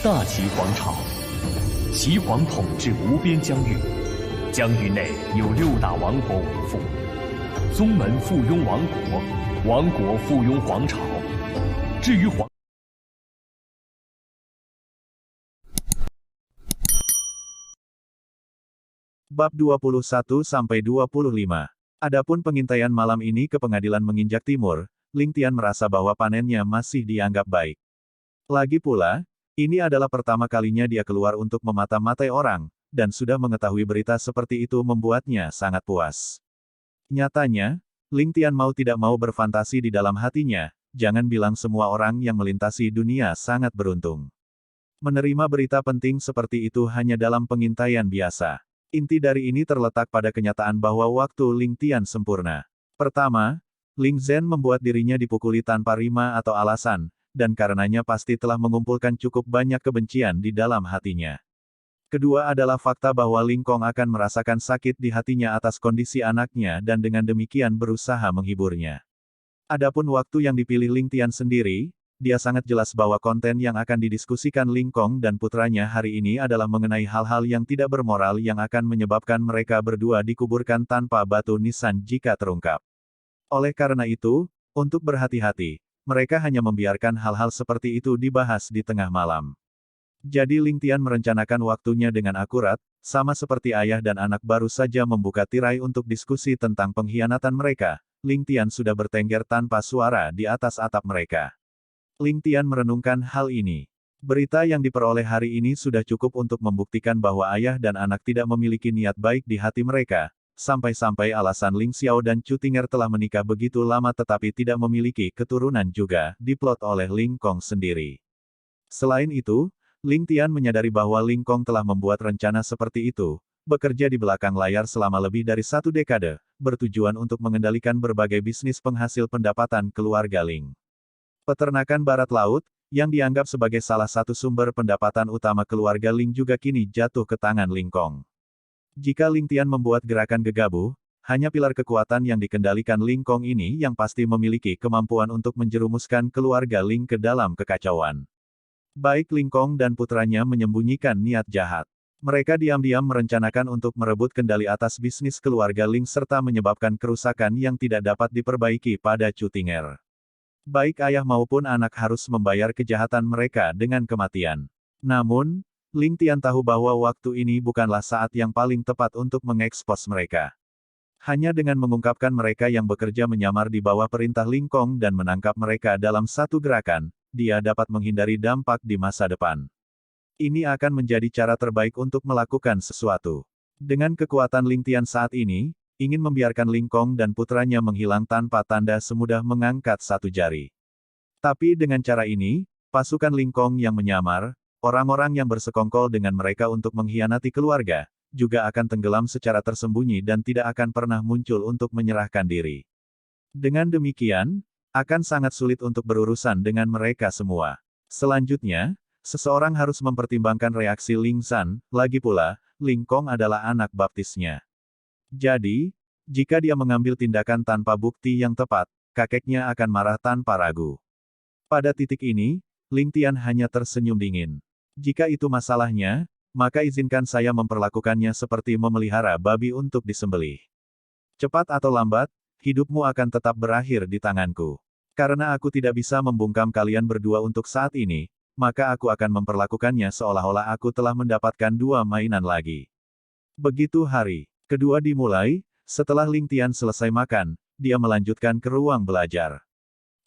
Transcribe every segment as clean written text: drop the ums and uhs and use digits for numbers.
大齐皇朝，齐皇统治无边疆域，疆域内有6大王国为父，宗门附庸王国，王国附庸皇朝。至于皇 Bab 21-25. Adapun pengintaian malam ini ke pengadilan menginjak timur, Ling Tian merasa bahwa panennya masih dianggap baik. Lagi pula, ini adalah pertama kalinya dia keluar untuk memata-matai orang, dan sudah mengetahui berita seperti itu membuatnya sangat puas. Nyatanya, Ling Tian mau tidak mau berfantasi di dalam hatinya, jangan bilang semua orang yang melintasi dunia sangat beruntung. Menerima berita penting seperti itu hanya dalam pengintaian biasa. Inti dari ini terletak pada kenyataan bahwa waktu Ling Tian sempurna. Pertama, Ling Zhen membuat dirinya dipukuli tanpa rima atau alasan, dan karenanya pasti telah mengumpulkan cukup banyak kebencian di dalam hatinya. Kedua adalah fakta bahwa Ling Kong akan merasakan sakit di hatinya atas kondisi anaknya dan dengan demikian berusaha menghiburnya. Adapun waktu yang dipilih Ling Tian sendiri, dia sangat jelas bahwa konten yang akan didiskusikan Ling Kong dan putranya hari ini adalah mengenai hal-hal yang tidak bermoral yang akan menyebabkan mereka berdua dikuburkan tanpa batu nisan jika terungkap. Oleh karena itu, untuk berhati-hati, mereka hanya membiarkan hal-hal seperti itu dibahas di tengah malam. Jadi Ling Tian merencanakan waktunya dengan akurat, sama seperti ayah dan anak baru saja membuka tirai untuk diskusi tentang pengkhianatan mereka. Ling Tian sudah bertengger tanpa suara di atas atap mereka. Ling Tian merenungkan hal ini. Berita yang diperoleh hari ini sudah cukup untuk membuktikan bahwa ayah dan anak tidak memiliki niat baik di hati mereka, sampai-sampai alasan Ling Xiao dan Chu Tinger telah menikah begitu lama tetapi tidak memiliki keturunan juga, diplot oleh Ling Kong sendiri. Selain itu, Ling Tian menyadari bahwa Ling Kong telah membuat rencana seperti itu, bekerja di belakang layar selama lebih dari 1 dekade, bertujuan untuk mengendalikan berbagai bisnis penghasil pendapatan keluarga Ling. Peternakan barat laut, yang dianggap sebagai salah satu sumber pendapatan utama keluarga Ling juga kini jatuh ke tangan Ling Kong. Jika Ling Tian membuat gerakan gegabah, hanya pilar kekuatan yang dikendalikan Ling Kong ini yang pasti memiliki kemampuan untuk menjerumuskan keluarga Ling ke dalam kekacauan. Baik Ling Kong dan putranya menyembunyikan niat jahat. Mereka diam-diam merencanakan untuk merebut kendali atas bisnis keluarga Ling serta menyebabkan kerusakan yang tidak dapat diperbaiki pada Chu Tinger. Baik ayah maupun anak harus membayar kejahatan mereka dengan kematian. Namun, Ling Tian tahu bahwa waktu ini bukanlah saat yang paling tepat untuk mengekspos mereka. Hanya dengan mengungkapkan mereka yang bekerja menyamar di bawah perintah Ling Kong dan menangkap mereka dalam satu gerakan, dia dapat menghindari dampak di masa depan. Ini akan menjadi cara terbaik untuk melakukan sesuatu. Dengan kekuatan Ling Tian saat ini, ingin membiarkan Ling Kong dan putranya menghilang tanpa tanda semudah mengangkat satu jari. Tapi dengan cara ini, pasukan Ling Kong yang menyamar, orang-orang yang bersekongkol dengan mereka untuk mengkhianati keluarga, juga akan tenggelam secara tersembunyi dan tidak akan pernah muncul untuk menyerahkan diri. Dengan demikian, akan sangat sulit untuk berurusan dengan mereka semua. Selanjutnya, seseorang harus mempertimbangkan reaksi Ling San, lagi pula, Ling Kong adalah anak baptisnya. Jadi, jika dia mengambil tindakan tanpa bukti yang tepat, kakeknya akan marah tanpa ragu. Pada titik ini, Ling Tian hanya tersenyum dingin. Jika itu masalahnya, maka izinkan saya memperlakukannya seperti memelihara babi untuk disembelih. Cepat atau lambat, hidupmu akan tetap berakhir di tanganku. Karena aku tidak bisa membungkam kalian berdua untuk saat ini, maka aku akan memperlakukannya seolah-olah aku telah mendapatkan 2 mainan lagi. Begitu hari kedua dimulai, setelah Ling Tian selesai makan, dia melanjutkan ke ruang belajar.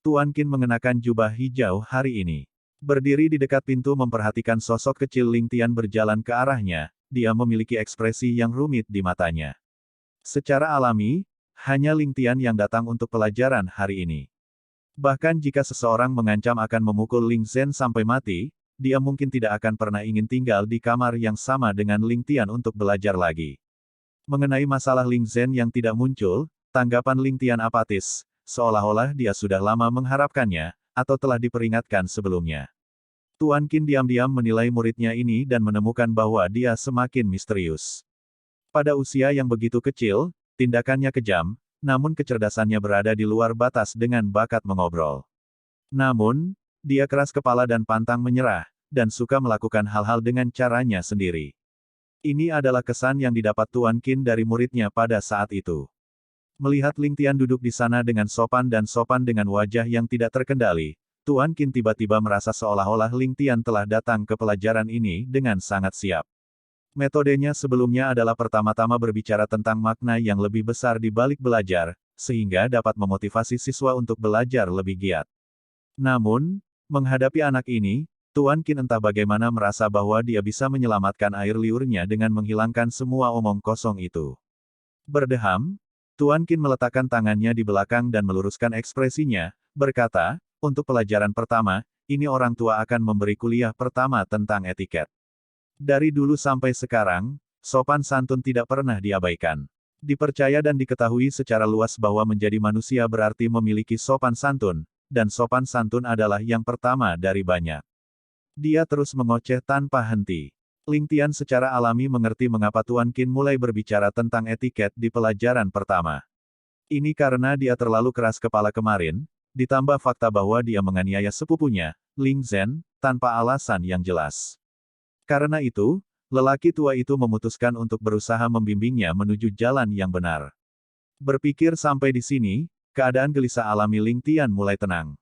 Tuan Qin mengenakan jubah hijau hari ini. Berdiri di dekat pintu memperhatikan sosok kecil Ling Tian berjalan ke arahnya, dia memiliki ekspresi yang rumit di matanya. Secara alami, hanya Ling Tian yang datang untuk pelajaran hari ini. Bahkan jika seseorang mengancam akan memukul Ling Zhen sampai mati, dia mungkin tidak akan pernah ingin tinggal di kamar yang sama dengan Ling Tian untuk belajar lagi. Mengenai masalah Ling Zhen yang tidak muncul, tanggapan Ling Tian apatis, seolah-olah dia sudah lama mengharapkannya, atau telah diperingatkan sebelumnya. Tuan Qin diam-diam menilai muridnya ini dan menemukan bahwa dia semakin misterius. Pada usia yang begitu kecil, tindakannya kejam, namun kecerdasannya berada di luar batas dengan bakat mengobrol. Namun, dia keras kepala dan pantang menyerah, dan suka melakukan hal-hal dengan caranya sendiri. Ini adalah kesan yang didapat Tuan Qin dari muridnya pada saat itu. Melihat Ling Tian duduk di sana dengan sopan dengan wajah yang tidak terkendali, Tuan Qin tiba-tiba merasa seolah-olah Ling Tian telah datang ke pelajaran ini dengan sangat siap. Metodenya sebelumnya adalah pertama-tama berbicara tentang makna yang lebih besar di balik belajar, sehingga dapat memotivasi siswa untuk belajar lebih giat. Namun, menghadapi anak ini, Tuan Qin entah bagaimana merasa bahwa dia bisa menyelamatkan air liurnya dengan menghilangkan semua omong kosong itu. Berdeham, Tuan Qin meletakkan tangannya di belakang dan meluruskan ekspresinya, berkata, untuk pelajaran pertama, ini orang tua akan memberi kuliah pertama tentang etiket. Dari dulu sampai sekarang, sopan santun tidak pernah diabaikan. Dipercaya dan diketahui secara luas bahwa menjadi manusia berarti memiliki sopan santun, dan sopan santun adalah yang pertama dari banyak. Dia terus mengoceh tanpa henti. Ling Tian secara alami mengerti mengapa Tuan Qin mulai berbicara tentang etiket di pelajaran pertama. Ini karena dia terlalu keras kepala kemarin, ditambah fakta bahwa dia menganiaya sepupunya, Ling Zhen, tanpa alasan yang jelas. Karena itu, lelaki tua itu memutuskan untuk berusaha membimbingnya menuju jalan yang benar. Berpikir sampai di sini, keadaan gelisah alami Ling Tian mulai tenang.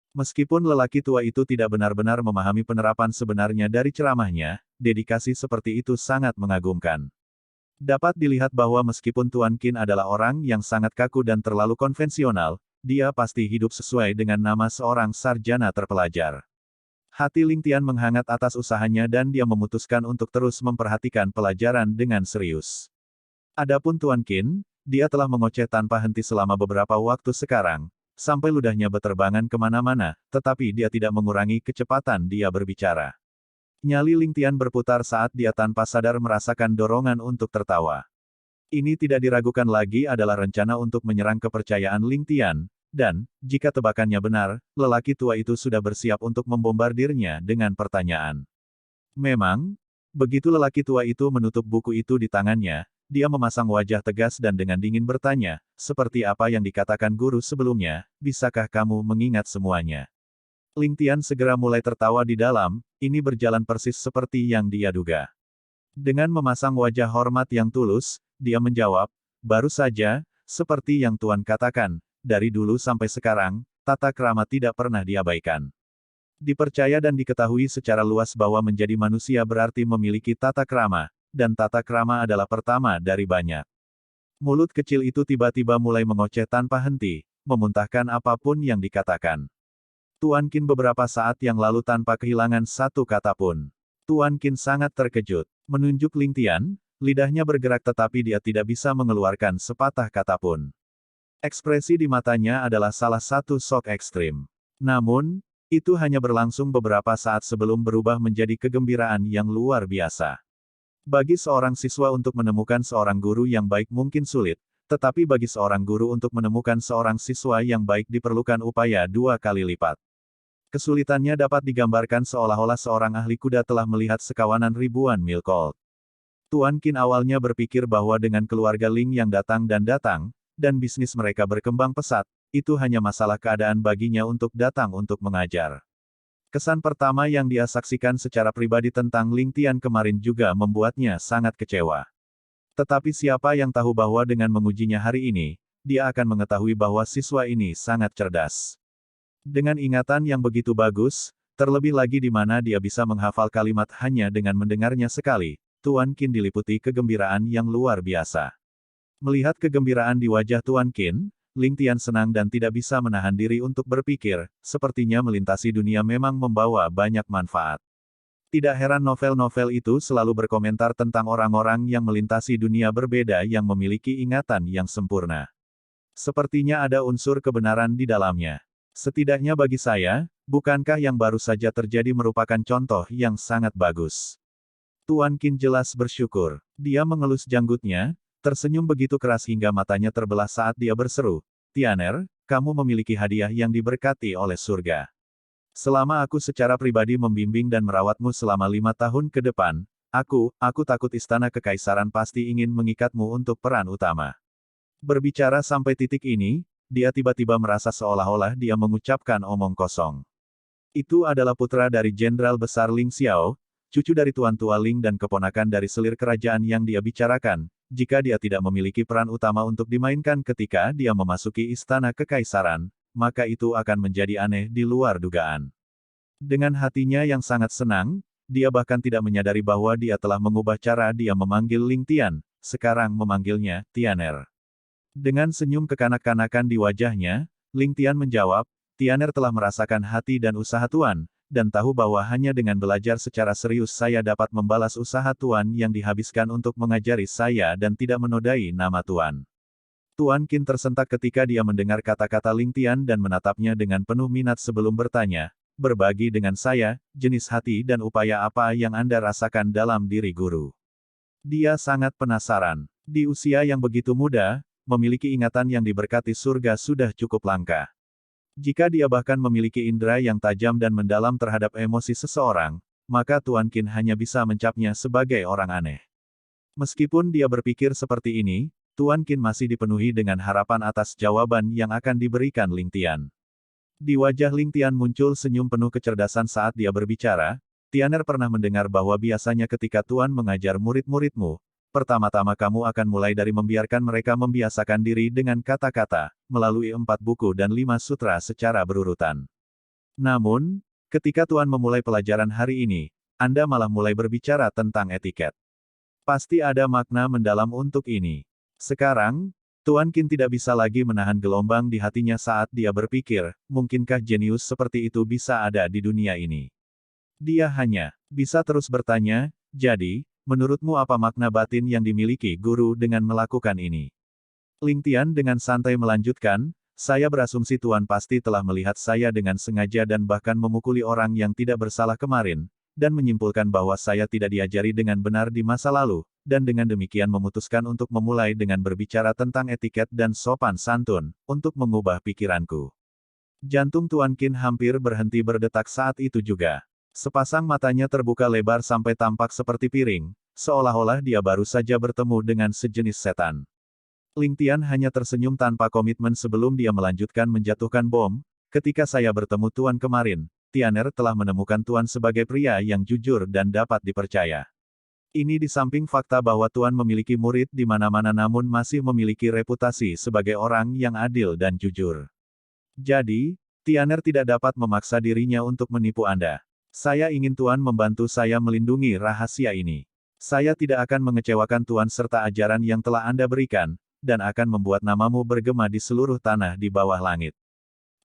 Meskipun lelaki tua itu tidak benar-benar memahami penerapan sebenarnya dari ceramahnya, dedikasi seperti itu sangat mengagumkan. Dapat dilihat bahwa meskipun Tuan Qin adalah orang yang sangat kaku dan terlalu konvensional, dia pasti hidup sesuai dengan nama seorang sarjana terpelajar. Hati Ling Tian menghangat atas usahanya dan dia memutuskan untuk terus memperhatikan pelajaran dengan serius. Adapun Tuan Qin, dia telah mengoceh tanpa henti selama beberapa waktu sekarang, sampai ludahnya beterbangan kemana-mana, tetapi dia tidak mengurangi kecepatan dia berbicara. Nyali Ling Tian berputar saat dia tanpa sadar merasakan dorongan untuk tertawa. Ini tidak diragukan lagi adalah rencana untuk menyerang kepercayaan Ling Tian, dan, jika tebakannya benar, lelaki tua itu sudah bersiap untuk membombardirnya dengan pertanyaan. Memang, begitu lelaki tua itu menutup buku itu di tangannya, dia memasang wajah tegas dan dengan dingin bertanya, seperti apa yang dikatakan guru sebelumnya, bisakah kamu mengingat semuanya? Ling Tian segera mulai tertawa di dalam, ini berjalan persis seperti yang dia duga. Dengan memasang wajah hormat yang tulus, dia menjawab, baru saja, seperti yang Tuan katakan, dari dulu sampai sekarang, tata krama tidak pernah diabaikan. Dipercaya dan diketahui secara luas bahwa menjadi manusia berarti memiliki tata krama, dan tata krama adalah pertama dari banyak. Mulut kecil itu tiba-tiba mulai mengoceh tanpa henti, memuntahkan apapun yang dikatakan. Tuan Qin beberapa saat yang lalu tanpa kehilangan satu kata pun. Tuan Qin sangat terkejut. Menunjuk Ling Tian, lidahnya bergerak tetapi dia tidak bisa mengeluarkan sepatah kata pun. Ekspresi di matanya adalah salah satu shock ekstrim. Namun, itu hanya berlangsung beberapa saat sebelum berubah menjadi kegembiraan yang luar biasa. Bagi seorang siswa untuk menemukan seorang guru yang baik mungkin sulit, tetapi bagi seorang guru untuk menemukan seorang siswa yang baik diperlukan upaya 2 kali lipat. Kesulitannya dapat digambarkan seolah-olah seorang ahli kuda telah melihat sekawanan ribuan mil colt. Tuan Qin awalnya berpikir bahwa dengan keluarga Ling yang datang, dan bisnis mereka berkembang pesat, itu hanya masalah keadaan baginya untuk datang untuk mengajar. Kesan pertama yang dia saksikan secara pribadi tentang Ling Tian kemarin juga membuatnya sangat kecewa. Tetapi siapa yang tahu bahwa dengan mengujinya hari ini, dia akan mengetahui bahwa siswa ini sangat cerdas. Dengan ingatan yang begitu bagus, terlebih lagi di mana dia bisa menghafal kalimat hanya dengan mendengarnya sekali, Tuan Qin diliputi kegembiraan yang luar biasa. Melihat kegembiraan di wajah Tuan Qin, Ling Tian senang dan tidak bisa menahan diri untuk berpikir, sepertinya melintasi dunia memang membawa banyak manfaat. Tidak heran novel-novel itu selalu berkomentar tentang orang-orang yang melintasi dunia berbeda yang memiliki ingatan yang sempurna. Sepertinya ada unsur kebenaran di dalamnya. Setidaknya bagi saya, bukankah yang baru saja terjadi merupakan contoh yang sangat bagus? Tuan Qin jelas bersyukur. Dia mengelus janggutnya, tersenyum begitu keras hingga matanya terbelah saat dia berseru, Tianer, kamu memiliki hadiah yang diberkati oleh surga. Selama aku secara pribadi membimbing dan merawatmu selama 5 tahun ke depan, aku takut istana kekaisaran pasti ingin mengikatmu untuk peran utama. Berbicara sampai titik ini, dia tiba-tiba merasa seolah-olah dia mengucapkan omong kosong. Itu adalah putra dari Jenderal Besar Ling Xiao, cucu dari Tuan Tua Ling dan keponakan dari selir kerajaan yang dia bicarakan. Jika dia tidak memiliki peran utama untuk dimainkan ketika dia memasuki istana kekaisaran, maka itu akan menjadi aneh di luar dugaan. Dengan hatinya yang sangat senang, dia bahkan tidak menyadari bahwa dia telah mengubah cara dia memanggil Ling Tian, sekarang memanggilnya Tianer. Dengan senyum kekanak-kanakan di wajahnya, Ling Tian menjawab, Tianer telah merasakan hati dan usaha Tuan, dan tahu bahwa hanya dengan belajar secara serius saya dapat membalas usaha Tuan yang dihabiskan untuk mengajari saya dan tidak menodai nama Tuan. Tuan Qin tersentak ketika dia mendengar kata-kata Ling Tian dan menatapnya dengan penuh minat sebelum bertanya, berbagi dengan saya, jenis hati dan upaya apa yang Anda rasakan dalam diri guru. Dia sangat penasaran. Di usia yang begitu muda, memiliki ingatan yang diberkati surga sudah cukup langka. Jika dia bahkan memiliki indera yang tajam dan mendalam terhadap emosi seseorang, maka Tuan Qin hanya bisa mencapnya sebagai orang aneh. Meskipun dia berpikir seperti ini, Tuan Qin masih dipenuhi dengan harapan atas jawaban yang akan diberikan Ling Tian. Di wajah Ling Tian muncul senyum penuh kecerdasan saat dia berbicara, Tianer pernah mendengar bahwa biasanya ketika Tuan mengajar murid-muridmu, pertama-tama kamu akan mulai dari membiarkan mereka membiasakan diri dengan kata-kata, melalui 4 buku dan 5 sutra secara berurutan. Namun, ketika Tuan memulai pelajaran hari ini, Anda malah mulai berbicara tentang etiket. Pasti ada makna mendalam untuk ini. Sekarang, Tuan Qin tidak bisa lagi menahan gelombang di hatinya saat dia berpikir, mungkinkah jenius seperti itu bisa ada di dunia ini? Dia hanya bisa terus bertanya, jadi, menurutmu apa makna batin yang dimiliki guru dengan melakukan ini? Ling Tian dengan santai melanjutkan, saya berasumsi Tuan pasti telah melihat saya dengan sengaja dan bahkan memukuli orang yang tidak bersalah kemarin, dan menyimpulkan bahwa saya tidak diajari dengan benar di masa lalu, dan dengan demikian memutuskan untuk memulai dengan berbicara tentang etiket dan sopan santun, untuk mengubah pikiranku. Jantung Tuan Qin hampir berhenti berdetak saat itu juga. Sepasang matanya terbuka lebar sampai tampak seperti piring, seolah-olah dia baru saja bertemu dengan sejenis setan. Ling Tian hanya tersenyum tanpa komitmen sebelum dia melanjutkan menjatuhkan bom. Ketika saya bertemu Tuan kemarin, Tianer telah menemukan Tuan sebagai pria yang jujur dan dapat dipercaya. Ini di samping fakta bahwa Tuan memiliki murid di mana-mana namun masih memiliki reputasi sebagai orang yang adil dan jujur. Jadi, Tianer tidak dapat memaksa dirinya untuk menipu Anda. Saya ingin Tuan membantu saya melindungi rahasia ini. Saya tidak akan mengecewakan Tuan serta ajaran yang telah Anda berikan, dan akan membuat namamu bergema di seluruh tanah di bawah langit.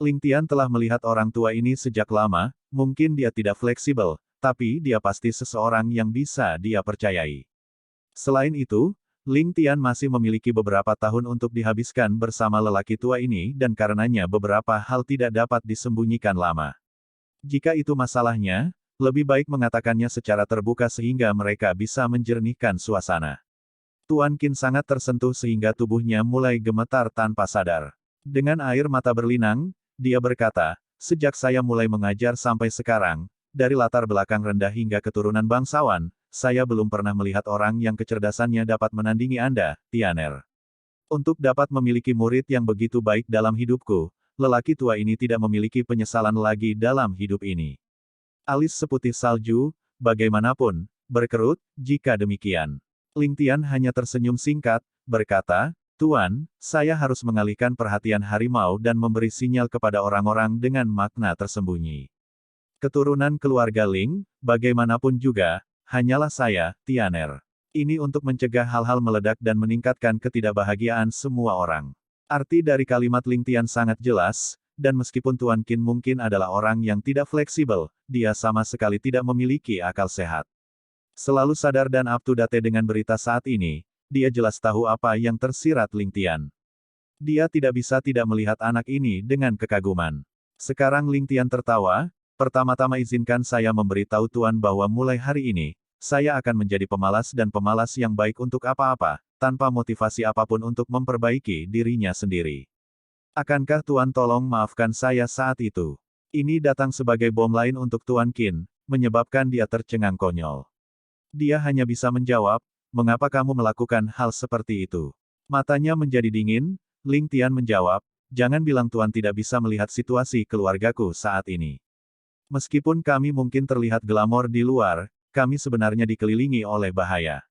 Ling Tian telah melihat orang tua ini sejak lama, mungkin dia tidak fleksibel, tapi dia pasti seseorang yang bisa dia percayai. Selain itu, Ling Tian masih memiliki beberapa tahun untuk dihabiskan bersama lelaki tua ini dan karenanya beberapa hal tidak dapat disembunyikan lama. Jika itu masalahnya, lebih baik mengatakannya secara terbuka sehingga mereka bisa menjernihkan suasana. Tuan Qin sangat tersentuh sehingga tubuhnya mulai gemetar tanpa sadar. Dengan air mata berlinang, dia berkata, sejak saya mulai mengajar sampai sekarang, dari latar belakang rendah hingga keturunan bangsawan, saya belum pernah melihat orang yang kecerdasannya dapat menandingi Anda, Tianer. Untuk dapat memiliki murid yang begitu baik dalam hidupku, lelaki tua ini tidak memiliki penyesalan lagi dalam hidup ini. Alis seputih salju, bagaimanapun, berkerut, jika demikian. Ling Tian hanya tersenyum singkat, berkata, Tuan, saya harus mengalihkan perhatian harimau dan memberi sinyal kepada orang-orang dengan makna tersembunyi. Keturunan keluarga Ling, bagaimanapun juga, hanyalah saya, Tianer. Ini untuk mencegah hal-hal meledak dan meningkatkan ketidakbahagiaan semua orang. Arti dari kalimat Ling Tian sangat jelas, dan meskipun Tuan Qin mungkin adalah orang yang tidak fleksibel, dia sama sekali tidak memiliki akal sehat. Selalu sadar dan up to date dengan berita saat ini, dia jelas tahu apa yang tersirat Ling Tian. Dia tidak bisa tidak melihat anak ini dengan kekaguman. Sekarang Ling Tian tertawa, pertama-tama izinkan saya memberitahu Tuan bahwa mulai hari ini, saya akan menjadi pemalas dan pemalas yang baik untuk apa-apa, tanpa motivasi apapun untuk memperbaiki dirinya sendiri. Akankah Tuan tolong maafkan saya saat itu? Ini datang sebagai bom lain untuk Tuan Qin, menyebabkan dia tercengang konyol. Dia hanya bisa menjawab, mengapa kamu melakukan hal seperti itu? Matanya menjadi dingin, Ling Tian menjawab, jangan bilang Tuan tidak bisa melihat situasi keluargaku saat ini. Meskipun kami mungkin terlihat glamor di luar, kami sebenarnya dikelilingi oleh bahaya.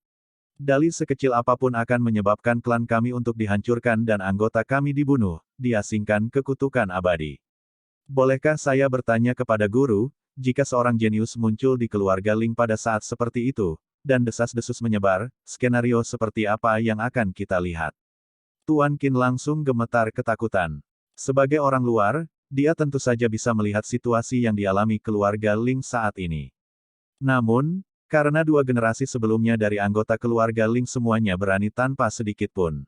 Dalih sekecil apapun akan menyebabkan klan kami untuk dihancurkan dan anggota kami dibunuh, diasingkan ke kutukan abadi. Bolehkah saya bertanya kepada guru, jika seorang jenius muncul di keluarga Ling pada saat seperti itu, dan desas-desus menyebar, skenario seperti apa yang akan kita lihat? Tuan Qin langsung gemetar ketakutan. Sebagai orang luar, dia tentu saja bisa melihat situasi yang dialami keluarga Ling saat ini. Namun, karena dua generasi sebelumnya dari anggota keluarga Ling semuanya berani tanpa sedikit pun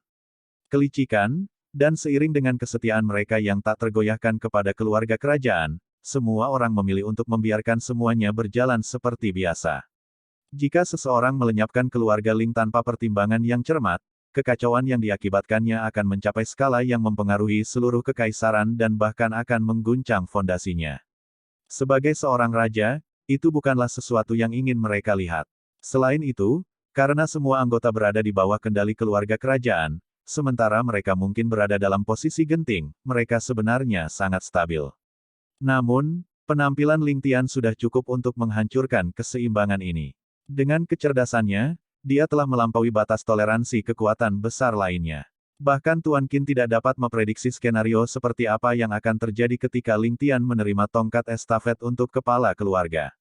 kelicikan, dan seiring dengan kesetiaan mereka yang tak tergoyahkan kepada keluarga kerajaan, semua orang memilih untuk membiarkan semuanya berjalan seperti biasa. Jika seseorang melenyapkan keluarga Ling tanpa pertimbangan yang cermat, kekacauan yang diakibatkannya akan mencapai skala yang mempengaruhi seluruh kekaisaran dan bahkan akan mengguncang fondasinya. Sebagai seorang raja, itu bukanlah sesuatu yang ingin mereka lihat. Selain itu, karena semua anggota berada di bawah kendali keluarga kerajaan, sementara mereka mungkin berada dalam posisi genting, mereka sebenarnya sangat stabil. Namun, penampilan Ling Tian sudah cukup untuk menghancurkan keseimbangan ini. Dengan kecerdasannya, dia telah melampaui batas toleransi kekuatan besar lainnya. Bahkan Tuan Qin tidak dapat memprediksi skenario seperti apa yang akan terjadi ketika Ling Tian menerima tongkat estafet untuk kepala keluarga.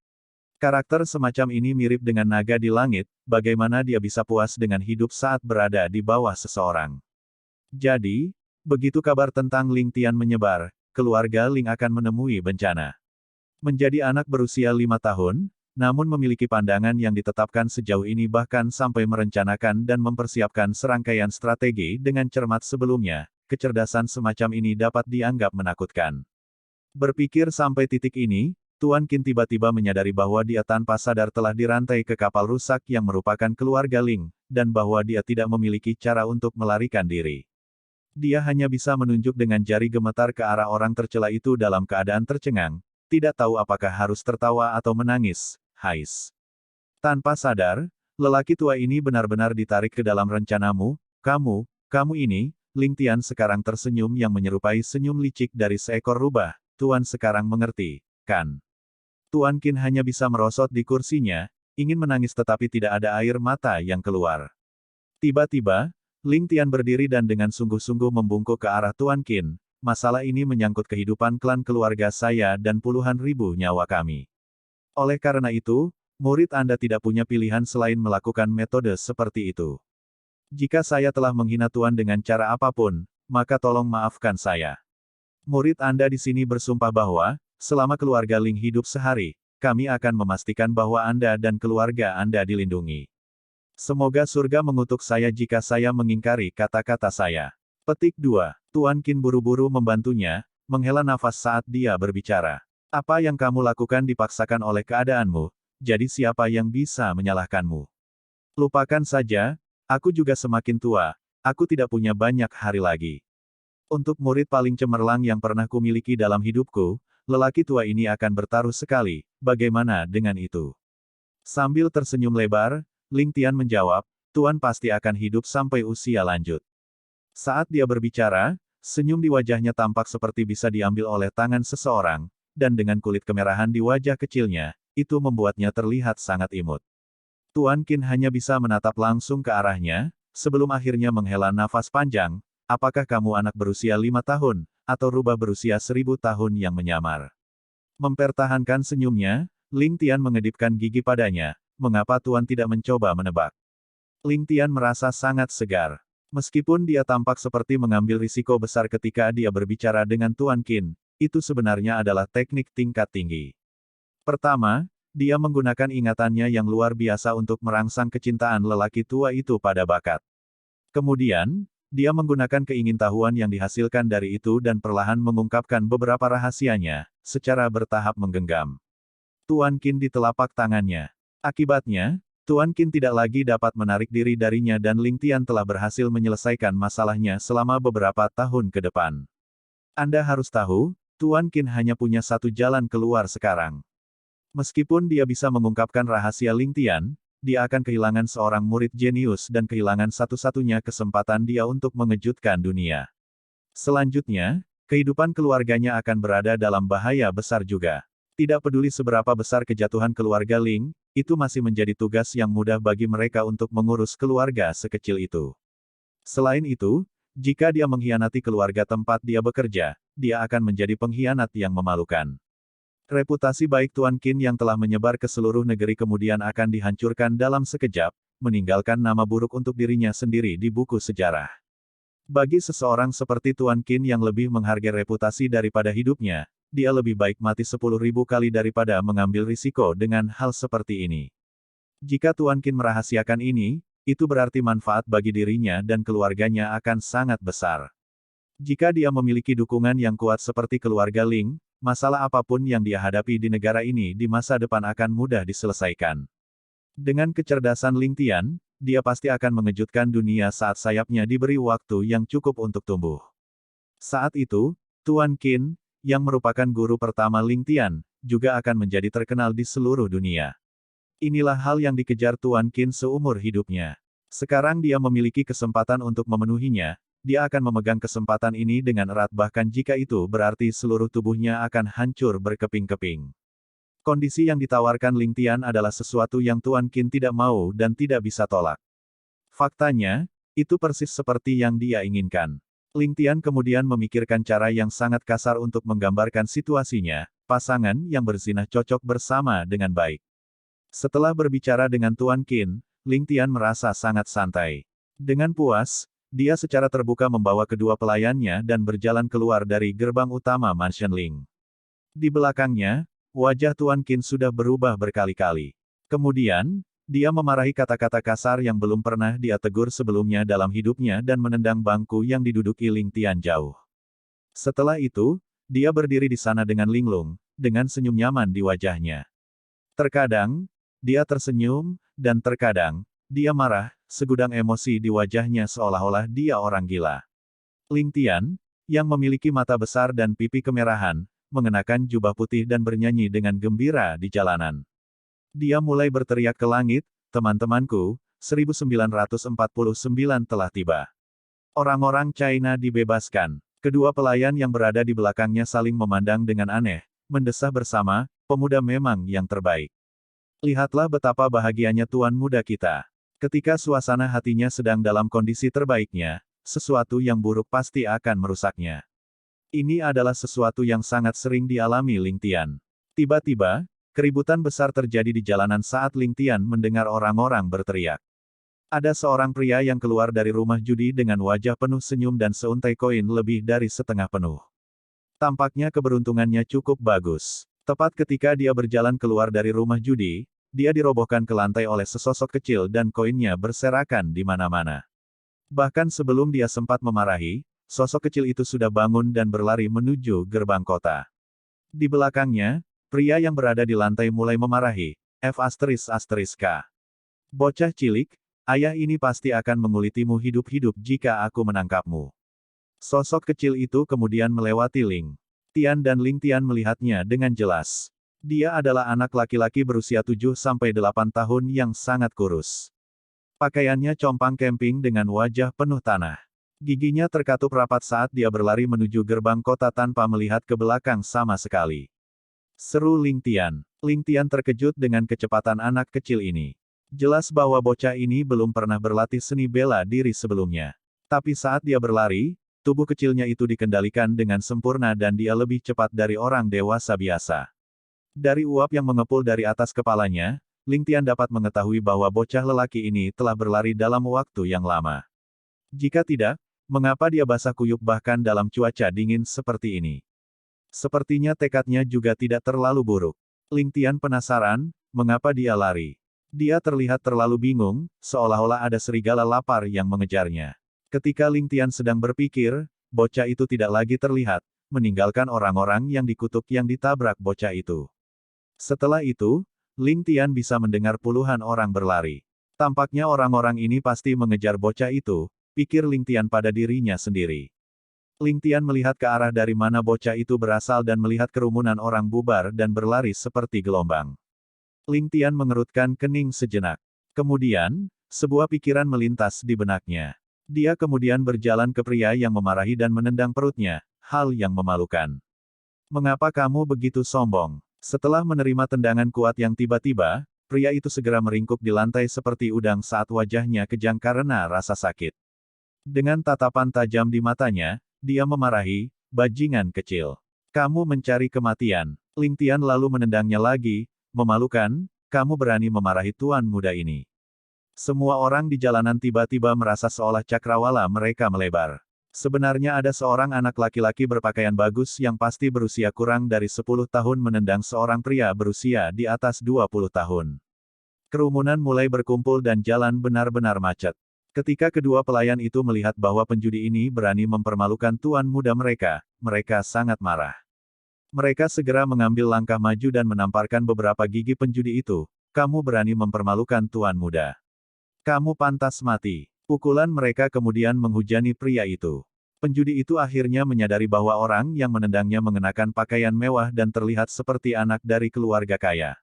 Karakter semacam ini mirip dengan naga di langit, bagaimana dia bisa puas dengan hidup saat berada di bawah seseorang. Jadi, begitu kabar tentang Ling Tian menyebar, keluarga Ling akan menemui bencana. Menjadi anak berusia 5 tahun, namun memiliki pandangan yang ditetapkan sejauh ini bahkan sampai merencanakan dan mempersiapkan serangkaian strategi dengan cermat sebelumnya, kecerdasan semacam ini dapat dianggap menakutkan. Berpikir sampai titik ini, Tuan Qin tiba-tiba menyadari bahwa dia tanpa sadar telah dirantai ke kapal rusak yang merupakan keluarga Ling, dan bahwa dia tidak memiliki cara untuk melarikan diri. Dia hanya bisa menunjuk dengan jari gemetar ke arah orang tercela itu dalam keadaan tercengang, tidak tahu apakah harus tertawa atau menangis. Hais. Tanpa sadar, lelaki tua ini benar-benar ditarik ke dalam rencanamu, kamu ini, Ling Tian sekarang tersenyum yang menyerupai senyum licik dari seekor rubah, Tuan sekarang mengerti, kan? Tuan Qin hanya bisa merosot di kursinya, ingin menangis tetapi tidak ada air mata yang keluar. Tiba-tiba, Ling Tian berdiri dan dengan sungguh-sungguh membungkuk ke arah Tuan Qin, masalah ini menyangkut kehidupan klan keluarga saya dan puluhan ribu nyawa kami. Oleh karena itu, murid Anda tidak punya pilihan selain melakukan metode seperti itu. Jika saya telah menghina Tuan dengan cara apapun, maka tolong maafkan saya. Murid Anda di sini bersumpah bahwa, selama keluarga Ling hidup sehari, kami akan memastikan bahwa Anda dan keluarga Anda dilindungi. Semoga surga mengutuk saya jika saya mengingkari kata-kata saya. Petik 2. Tuan Qin buru-buru membantunya, menghela nafas saat dia berbicara. Apa yang kamu lakukan dipaksakan oleh keadaanmu, jadi siapa yang bisa menyalahkanmu? Lupakan saja, aku juga semakin tua, aku tidak punya banyak hari lagi. Untuk murid paling cemerlang yang pernah kumiliki dalam hidupku, lelaki tua ini akan bertaruh sekali, bagaimana dengan itu? Sambil tersenyum lebar, Ling Tian menjawab, Tuan pasti akan hidup sampai usia lanjut. Saat dia berbicara, senyum di wajahnya tampak seperti bisa diambil oleh tangan seseorang, dan dengan kulit kemerahan di wajah kecilnya, itu membuatnya terlihat sangat imut. Tuan Qin hanya bisa menatap langsung ke arahnya, sebelum akhirnya menghela nafas panjang, apakah kamu anak berusia 5 tahun, atau rubah berusia 1000 tahun yang menyamar? Mempertahankan senyumnya, Ling Tian mengedipkan gigi padanya, mengapa Tuan tidak mencoba menebak? Ling Tian merasa sangat segar. Meskipun dia tampak seperti mengambil risiko besar ketika dia berbicara dengan Tuan Qin, itu sebenarnya adalah teknik tingkat tinggi. Pertama, dia menggunakan ingatannya yang luar biasa untuk merangsang kecintaan lelaki tua itu pada bakat. Kemudian, dia menggunakan keingintahuan yang dihasilkan dari itu dan perlahan mengungkapkan beberapa rahasianya, secara bertahap menggenggam Tuan Qin di telapak tangannya. Akibatnya, Tuan Qin tidak lagi dapat menarik diri darinya dan Ling Tian telah berhasil menyelesaikan masalahnya selama beberapa tahun ke depan. Anda harus tahu, Tuan Qin hanya punya satu jalan keluar sekarang. Meskipun dia bisa mengungkapkan rahasia Ling Tian, dia akan kehilangan seorang murid jenius dan kehilangan satu-satunya kesempatan dia untuk mengejutkan dunia. Selanjutnya, kehidupan keluarganya akan berada dalam bahaya besar juga. Tidak peduli seberapa besar kejatuhan keluarga Ling, itu masih menjadi tugas yang mudah bagi mereka untuk mengurus keluarga sekecil itu. Selain itu, jika dia mengkhianati keluarga tempat dia bekerja, dia akan menjadi pengkhianat yang memalukan. Reputasi baik Tuan Qin yang telah menyebar ke seluruh negeri kemudian akan dihancurkan dalam sekejap, meninggalkan nama buruk untuk dirinya sendiri di buku sejarah. Bagi seseorang seperti Tuan Qin yang lebih menghargai reputasi daripada hidupnya, dia lebih baik mati 10.000 kali daripada mengambil risiko dengan hal seperti ini. Jika Tuan Qin merahasiakan ini, itu berarti manfaat bagi dirinya dan keluarganya akan sangat besar. Jika dia memiliki dukungan yang kuat seperti keluarga Ling, masalah apapun yang dia hadapi di negara ini di masa depan akan mudah diselesaikan. Dengan kecerdasan Ling Tian, dia pasti akan mengejutkan dunia saat sayapnya diberi waktu yang cukup untuk tumbuh. Saat itu, Tuan Qin, yang merupakan guru pertama Ling Tian, juga akan menjadi terkenal di seluruh dunia. Inilah hal yang dikejar Tuan Qin seumur hidupnya. Sekarang dia memiliki kesempatan untuk memenuhinya, dia akan memegang kesempatan ini dengan erat bahkan jika itu berarti seluruh tubuhnya akan hancur berkeping-keping. Kondisi yang ditawarkan Ling Tian adalah sesuatu yang Tuan Qin tidak mau dan tidak bisa tolak. Faktanya, itu persis seperti yang dia inginkan. Ling Tian kemudian memikirkan cara yang sangat kasar untuk menggambarkan situasinya, pasangan yang berzinah cocok bersama dengan baik. Setelah berbicara dengan Tuan Qin, Ling Tian merasa sangat santai. Dengan puas, dia secara terbuka membawa kedua pelayannya dan berjalan keluar dari gerbang utama Mansion Ling. Di belakangnya, wajah Tuan Qin sudah berubah berkali-kali. Kemudian, dia memarahi kata-kata kasar yang belum pernah dia tegur sebelumnya dalam hidupnya dan menendang bangku yang diduduki Ling Tian jauh. Setelah itu, dia berdiri di sana dengan linglung, dengan senyum nyaman di wajahnya. Terkadang, dia tersenyum, dan terkadang, dia marah, segudang emosi di wajahnya seolah-olah dia orang gila. Ling Tian, yang memiliki mata besar dan pipi kemerahan, mengenakan jubah putih dan bernyanyi dengan gembira di jalanan. Dia mulai berteriak ke langit, "Teman-temanku, 1949 telah tiba. Orang-orang China dibebaskan." Kedua pelayan yang berada di belakangnya saling memandang dengan aneh, mendesah bersama, "Pemuda memang yang terbaik. Lihatlah betapa bahagianya tuan muda kita." Ketika suasana hatinya sedang dalam kondisi terbaiknya, sesuatu yang buruk pasti akan merusaknya. Ini adalah sesuatu yang sangat sering dialami Ling Tian. Tiba-tiba, keributan besar terjadi di jalanan saat Ling Tian mendengar orang-orang berteriak. Ada seorang pria yang keluar dari rumah judi dengan wajah penuh senyum dan seuntai koin lebih dari setengah penuh. Tampaknya keberuntungannya cukup bagus. Tepat ketika dia berjalan keluar dari rumah judi, dia dirobohkan ke lantai oleh sesosok kecil dan koinnya berserakan di mana-mana. Bahkan sebelum dia sempat memarahi, sosok kecil itu sudah bangun dan berlari menuju gerbang kota. Di belakangnya, pria yang berada di lantai mulai memarahi, F***K. Bocah cilik, ayah ini pasti akan mengulitimu hidup-hidup jika aku menangkapmu. Sosok kecil itu kemudian melewati Ling Tian dan Ling Tian melihatnya dengan jelas. Dia adalah anak laki-laki berusia 7-8 tahun yang sangat kurus. Pakaiannya compang camping dengan wajah penuh tanah. Giginya terkatup rapat saat dia berlari menuju gerbang kota tanpa melihat ke belakang sama sekali. Seru Ling Tian. Ling Tian terkejut dengan kecepatan anak kecil ini. Jelas bahwa bocah ini belum pernah berlatih seni bela diri sebelumnya. Tapi saat dia berlari, tubuh kecilnya itu dikendalikan dengan sempurna dan dia lebih cepat dari orang dewasa biasa. Dari uap yang mengepul dari atas kepalanya, Ling Tian dapat mengetahui bahwa bocah lelaki ini telah berlari dalam waktu yang lama. Jika tidak, mengapa dia basah kuyup bahkan dalam cuaca dingin seperti ini? Sepertinya tekadnya juga tidak terlalu buruk. Ling Tian penasaran, mengapa dia lari. Dia terlihat terlalu bingung, seolah-olah ada serigala lapar yang mengejarnya. Ketika Ling Tian sedang berpikir, bocah itu tidak lagi terlihat, meninggalkan orang-orang yang dikutuk yang ditabrak bocah itu. Setelah itu, Ling Tian bisa mendengar puluhan orang berlari. Tampaknya orang-orang ini pasti mengejar bocah itu, pikir Ling Tian pada dirinya sendiri. Ling Tian melihat ke arah dari mana bocah itu berasal dan melihat kerumunan orang bubar dan berlari seperti gelombang. Ling Tian mengerutkan kening sejenak. Kemudian, sebuah pikiran melintas di benaknya. Dia kemudian berjalan ke pria yang memarahi dan menendang perutnya, hal yang memalukan. "Mengapa kamu begitu sombong? Setelah menerima tendangan kuat yang tiba-tiba, pria itu segera meringkuk di lantai seperti udang saat wajahnya kejang karena rasa sakit. Dengan tatapan tajam di matanya, dia memarahi, "Bajingan kecil. Kamu mencari kematian." Ling Tian lalu menendangnya lagi, "Memalukan, kamu berani memarahi tuan muda ini." Semua orang di jalanan tiba-tiba merasa seolah cakrawala mereka melebar. Sebenarnya ada seorang anak laki-laki berpakaian bagus yang pasti berusia kurang dari 10 tahun menendang seorang pria berusia di atas 20 tahun. Kerumunan mulai berkumpul dan jalan benar-benar macet. Ketika kedua pelayan itu melihat bahwa penjudi ini berani mempermalukan tuan muda mereka, mereka sangat marah. Mereka segera mengambil langkah maju dan menamparkan beberapa gigi penjudi itu. "Kamu berani mempermalukan tuan muda. Kamu pantas mati." Pukulan mereka kemudian menghujani pria itu. Penjudi itu akhirnya menyadari bahwa orang yang menendangnya mengenakan pakaian mewah dan terlihat seperti anak dari keluarga kaya.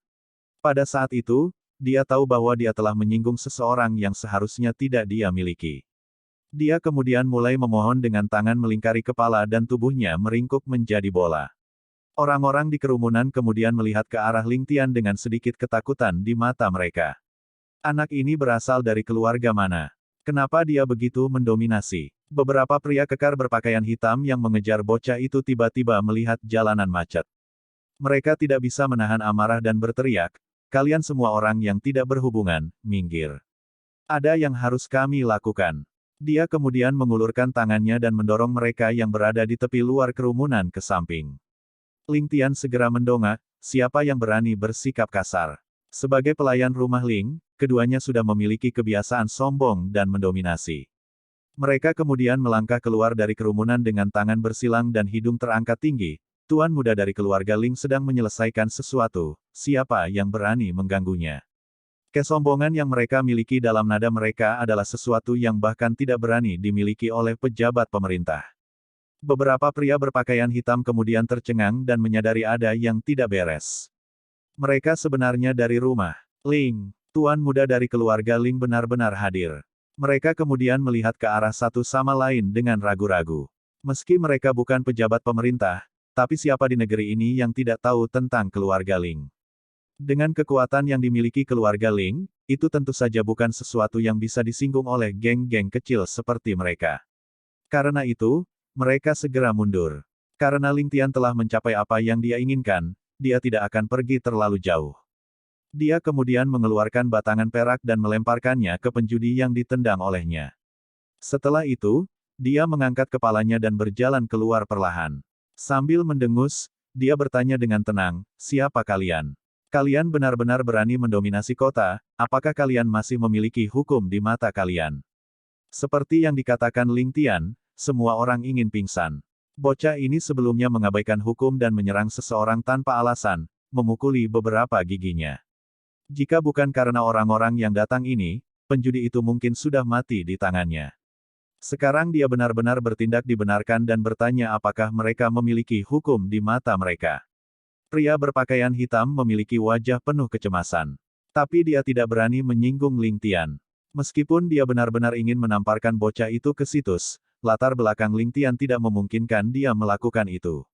Pada saat itu, dia tahu bahwa dia telah menyinggung seseorang yang seharusnya tidak dia miliki. Dia kemudian mulai memohon dengan tangan melingkari kepala dan tubuhnya meringkuk menjadi bola. Orang-orang di kerumunan kemudian melihat ke arah Ling Tian dengan sedikit ketakutan di mata mereka. Anak ini berasal dari keluarga mana? Kenapa dia begitu mendominasi? Beberapa pria kekar berpakaian hitam yang mengejar bocah itu tiba-tiba melihat jalanan macet. Mereka tidak bisa menahan amarah dan berteriak, "Kalian semua orang yang tidak berhubungan, minggir. Ada yang harus kami lakukan." Dia kemudian mengulurkan tangannya dan mendorong mereka yang berada di tepi luar kerumunan ke samping. Ling Tian segera mendongak, "Siapa yang berani bersikap kasar?" Sebagai pelayan rumah Ling, keduanya sudah memiliki kebiasaan sombong dan mendominasi. Mereka kemudian melangkah keluar dari kerumunan dengan tangan bersilang dan hidung terangkat tinggi. "Tuan muda dari keluarga Ling sedang menyelesaikan sesuatu, siapa yang berani mengganggunya?" Kesombongan yang mereka miliki dalam nada mereka adalah sesuatu yang bahkan tidak berani dimiliki oleh pejabat pemerintah. Beberapa pria berpakaian hitam kemudian tercengang dan menyadari ada yang tidak beres. Mereka sebenarnya dari rumah Ling. Tuan muda dari keluarga Ling benar-benar hadir. Mereka kemudian melihat ke arah satu sama lain dengan ragu-ragu. Meski mereka bukan pejabat pemerintah, tapi siapa di negeri ini yang tidak tahu tentang keluarga Ling? Dengan kekuatan yang dimiliki keluarga Ling, itu tentu saja bukan sesuatu yang bisa disinggung oleh geng-geng kecil seperti mereka. Karena itu, mereka segera mundur. Karena Ling Tian telah mencapai apa yang dia inginkan, dia tidak akan pergi terlalu jauh. Dia kemudian mengeluarkan batangan perak dan melemparkannya ke penjudi yang ditendang olehnya. Setelah itu, dia mengangkat kepalanya dan berjalan keluar perlahan. Sambil mendengus, dia bertanya dengan tenang, "Siapa kalian? Kalian benar-benar berani mendominasi kota, apakah kalian masih memiliki hukum di mata kalian?" Seperti yang dikatakan Ling Tian, semua orang ingin pingsan. Bocah ini sebelumnya mengabaikan hukum dan menyerang seseorang tanpa alasan, memukuli beberapa giginya. Jika bukan karena orang-orang yang datang ini, penjudi itu mungkin sudah mati di tangannya. Sekarang dia benar-benar bertindak dibenarkan dan bertanya apakah mereka memiliki hukum di mata mereka. Pria berpakaian hitam memiliki wajah penuh kecemasan. Tapi dia tidak berani menyinggung Ling Tian. Meskipun dia benar-benar ingin menamparkan bocah itu ke situs, latar belakang Ling Tian tidak memungkinkan dia melakukan itu.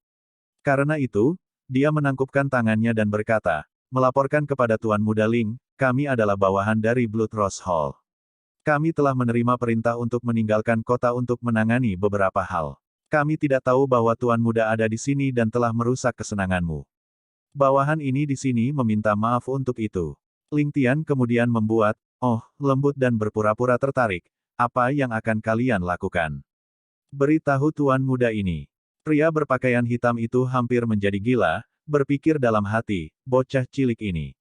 Karena itu, dia menangkupkan tangannya dan berkata, "Melaporkan kepada Tuan Muda Ling, kami adalah bawahan dari Blood Rose Hall. Kami telah menerima perintah untuk meninggalkan kota untuk menangani beberapa hal. Kami tidak tahu bahwa Tuan Muda ada di sini dan telah merusak kesenanganmu. Bawahan ini di sini meminta maaf untuk itu." Ling Tian kemudian membuat, lembut dan berpura-pura tertarik. "Apa yang akan kalian lakukan? Beritahu Tuan Muda ini." Pria berpakaian hitam itu hampir menjadi gila, berpikir dalam hati, bocah cilik ini.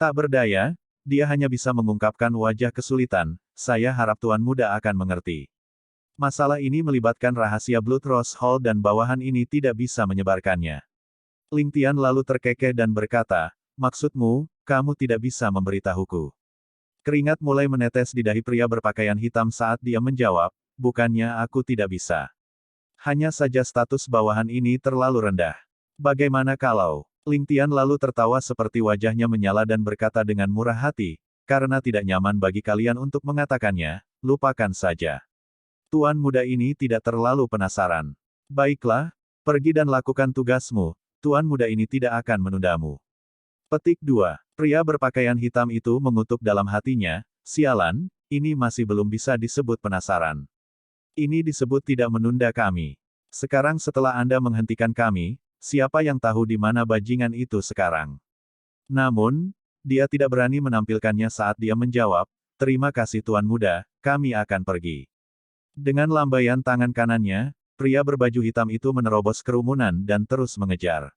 Tak berdaya, dia hanya bisa mengungkapkan wajah kesulitan, "Saya harap Tuan Muda akan mengerti. Masalah ini melibatkan rahasia Blood Rose Hall dan bawahan ini tidak bisa menyebarkannya." Ling Tian lalu terkekeh dan berkata, "Maksudmu, kamu tidak bisa memberitahuku?" Keringat mulai menetes di dahi pria berpakaian hitam saat dia menjawab, "Bukannya aku tidak bisa. Hanya saja status bawahan ini terlalu rendah. Bagaimana kalau..." Ling Tian lalu tertawa seperti wajahnya menyala dan berkata dengan murah hati, "Karena tidak nyaman bagi kalian untuk mengatakannya, lupakan saja. Tuan muda ini tidak terlalu penasaran. Baiklah, pergi dan lakukan tugasmu, tuan muda ini tidak akan menundamu. Petik 2. Pria berpakaian hitam itu mengutuk dalam hatinya, sialan, ini masih belum bisa disebut penasaran. Ini disebut tidak menunda kami. Sekarang setelah Anda menghentikan kami, siapa yang tahu di mana bajingan itu sekarang? Namun, dia tidak berani menampilkannya saat dia menjawab, terima kasih tuan muda, kami akan pergi. Dengan lambaian tangan kanannya, pria berbaju hitam itu menerobos kerumunan dan terus mengejar.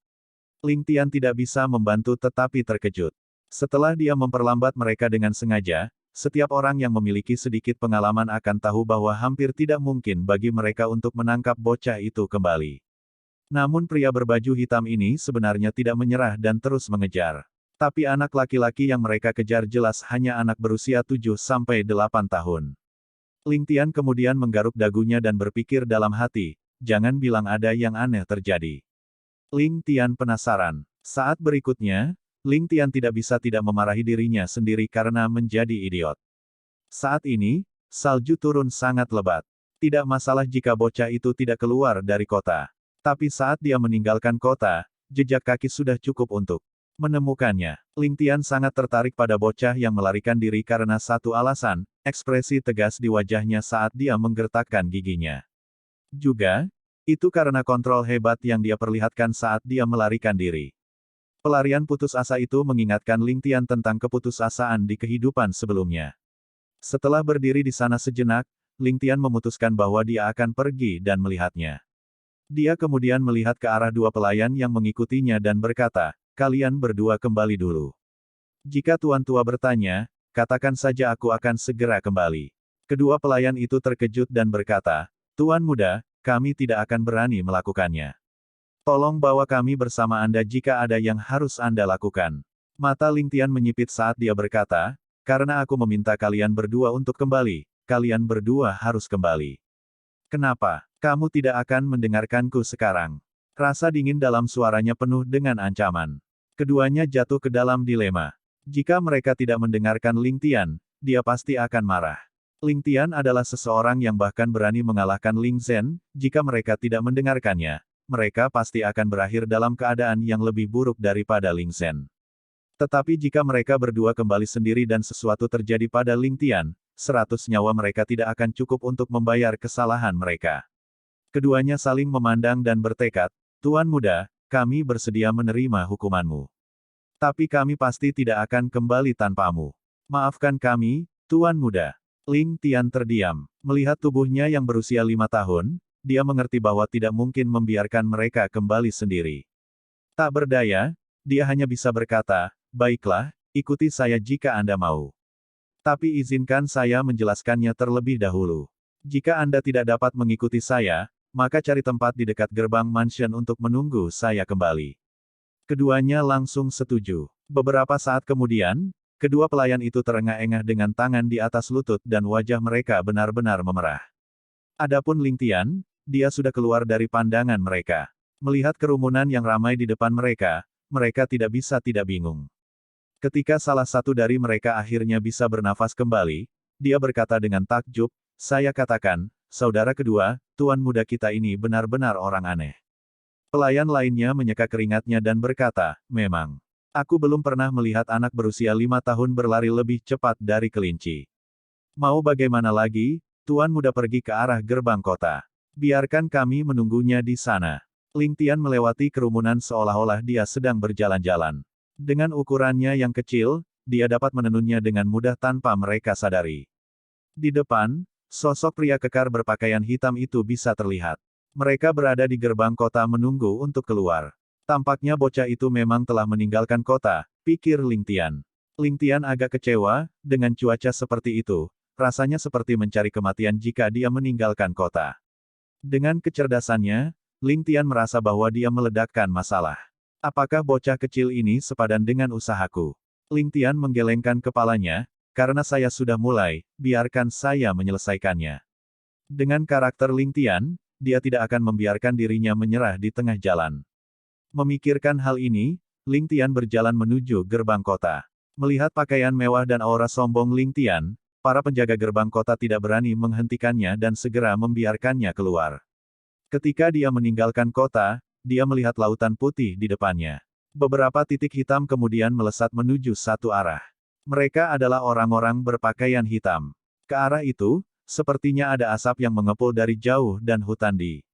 Ling Tian tidak bisa membantu tetapi terkejut. Setelah dia memperlambat mereka dengan sengaja, setiap orang yang memiliki sedikit pengalaman akan tahu bahwa hampir tidak mungkin bagi mereka untuk menangkap bocah itu kembali. Namun pria berbaju hitam ini sebenarnya tidak menyerah dan terus mengejar. Tapi anak laki-laki yang mereka kejar jelas hanya anak berusia 7-8 tahun. Ling Tian kemudian menggaruk dagunya dan berpikir dalam hati, jangan bilang ada yang aneh terjadi. Ling Tian penasaran. Saat berikutnya, Ling Tian tidak bisa tidak memarahi dirinya sendiri karena menjadi idiot. Saat ini, salju turun sangat lebat. Tidak masalah jika bocah itu tidak keluar dari kota. Tapi saat dia meninggalkan kota, jejak kaki sudah cukup untuk menemukannya. Ling Tian sangat tertarik pada bocah yang melarikan diri karena satu alasan, ekspresi tegas di wajahnya saat dia menggertakkan giginya. Juga, itu karena kontrol hebat yang dia perlihatkan saat dia melarikan diri. Pelarian putus asa itu mengingatkan Ling Tian tentang keputusasaan di kehidupan sebelumnya. Setelah berdiri di sana sejenak, Ling Tian memutuskan bahwa dia akan pergi dan melihatnya. Dia kemudian melihat ke arah dua pelayan yang mengikutinya dan berkata, kalian berdua kembali dulu. Jika tuan tua bertanya, katakan saja aku akan segera kembali. Kedua pelayan itu terkejut dan berkata, tuan muda, kami tidak akan berani melakukannya. Tolong bawa kami bersama Anda jika ada yang harus Anda lakukan. Mata Ling Tian menyipit saat dia berkata, karena aku meminta kalian berdua untuk kembali, kalian berdua harus kembali. Kenapa? Kamu tidak akan mendengarkanku sekarang. Rasa dingin dalam suaranya penuh dengan ancaman. Keduanya jatuh ke dalam dilema. Jika mereka tidak mendengarkan Ling Tian, dia pasti akan marah. Ling Tian adalah seseorang yang bahkan berani mengalahkan Ling Zhen, jika mereka tidak mendengarkannya, mereka pasti akan berakhir dalam keadaan yang lebih buruk daripada Ling Zhen. Tetapi jika mereka berdua kembali sendiri dan sesuatu terjadi pada Ling Tian, 100 nyawa mereka tidak akan cukup untuk membayar kesalahan mereka. Keduanya saling memandang dan bertekad, Tuan muda, kami bersedia menerima hukumanmu. Tapi kami pasti tidak akan kembali tanpamu. Maafkan kami, Tuan muda. Ling Tian terdiam. Melihat tubuhnya yang berusia 5 tahun, dia mengerti bahwa tidak mungkin membiarkan mereka kembali sendiri. Tak berdaya, dia hanya bisa berkata, baiklah, ikuti saya jika Anda mau. Tapi izinkan saya menjelaskannya terlebih dahulu. Jika Anda tidak dapat mengikuti saya, maka cari tempat di dekat gerbang mansion untuk menunggu saya kembali. Keduanya langsung setuju. Beberapa saat kemudian, kedua pelayan itu terengah-engah dengan tangan di atas lutut dan wajah mereka benar-benar memerah. Adapun Ling Tian, dia sudah keluar dari pandangan mereka. Melihat kerumunan yang ramai di depan mereka, mereka tidak bisa tidak bingung. Ketika salah satu dari mereka akhirnya bisa bernafas kembali, dia berkata dengan takjub, saya katakan, saudara kedua, tuan muda kita ini benar-benar orang aneh. Pelayan lainnya menyeka keringatnya dan berkata, memang. Aku belum pernah melihat anak berusia 5 tahun berlari lebih cepat dari kelinci. Mau bagaimana lagi, tuan muda pergi ke arah gerbang kota. Biarkan kami menunggunya di sana. Ling Tian melewati kerumunan seolah-olah dia sedang berjalan-jalan. Dengan ukurannya yang kecil, dia dapat menenunnya dengan mudah tanpa mereka sadari. Di depan, sosok pria kekar berpakaian hitam itu bisa terlihat. Mereka berada di gerbang kota menunggu untuk keluar. Tampaknya bocah itu memang telah meninggalkan kota, pikir Ling Tian. Ling Tian agak kecewa, dengan cuaca seperti itu, rasanya seperti mencari kematian jika dia meninggalkan kota. Dengan kecerdasannya, Ling Tian merasa bahwa dia meledakkan masalah. Apakah bocah kecil ini sepadan dengan usahaku? Ling Tian menggelengkan kepalanya, karena saya sudah mulai, biarkan saya menyelesaikannya. Dengan karakter Ling Tian, dia tidak akan membiarkan dirinya menyerah di tengah jalan. Memikirkan hal ini, Ling Tian berjalan menuju gerbang kota. Melihat pakaian mewah dan aura sombong Ling Tian, para penjaga gerbang kota tidak berani menghentikannya dan segera membiarkannya keluar. Ketika dia meninggalkan kota, dia melihat lautan putih di depannya. Beberapa titik hitam kemudian melesat menuju satu arah. Mereka adalah orang-orang berpakaian hitam. Ke arah itu, sepertinya ada asap yang mengepul dari jauh dan hutan di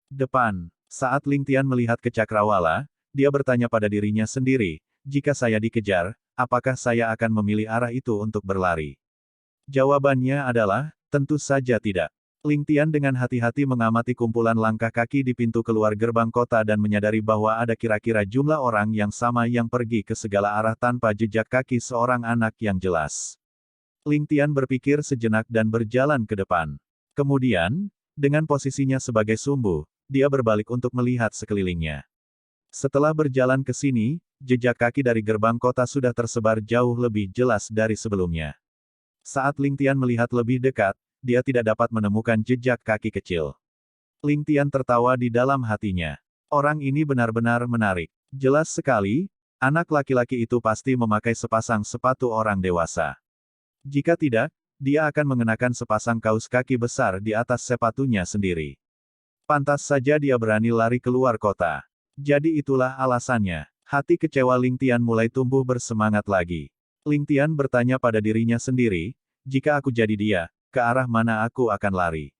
depan. Saat Ling Tian melihat ke cakrawala, dia bertanya pada dirinya sendiri, jika saya dikejar, apakah saya akan memilih arah itu untuk berlari? Jawabannya adalah, tentu saja tidak. Ling Tian dengan hati-hati mengamati kumpulan langkah kaki di pintu keluar gerbang kota dan menyadari bahwa ada kira-kira jumlah orang yang sama yang pergi ke segala arah tanpa jejak kaki seorang anak yang jelas. Ling Tian berpikir sejenak dan berjalan ke depan. Kemudian, dengan posisinya sebagai sumbu, dia berbalik untuk melihat sekelilingnya. Setelah berjalan ke sini, jejak kaki dari gerbang kota sudah tersebar jauh lebih jelas dari sebelumnya. Saat Ling Tian melihat lebih dekat, dia tidak dapat menemukan jejak kaki kecil. Ling Tian tertawa di dalam hatinya. Orang ini benar-benar menarik. Jelas sekali, anak laki-laki itu pasti memakai sepasang sepatu orang dewasa. Jika tidak, dia akan mengenakan sepasang kaus kaki besar di atas sepatunya sendiri. Pantas saja dia berani lari keluar kota. Jadi itulah alasannya. Hati kecewa Ling Tian mulai tumbuh bersemangat lagi. Ling Tian bertanya pada dirinya sendiri, jika aku jadi dia, ke arah mana aku akan lari?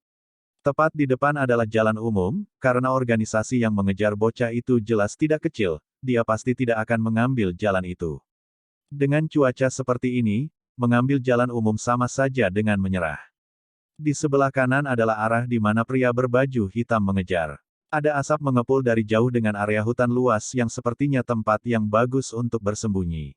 Tepat di depan adalah jalan umum, karena organisasi yang mengejar bocah itu jelas tidak kecil, dia pasti tidak akan mengambil jalan itu. Dengan cuaca seperti ini, mengambil jalan umum sama saja dengan menyerah. Di sebelah kanan adalah arah di mana pria berbaju hitam mengejar. Ada asap mengepul dari jauh dengan area hutan luas yang sepertinya tempat yang bagus untuk bersembunyi.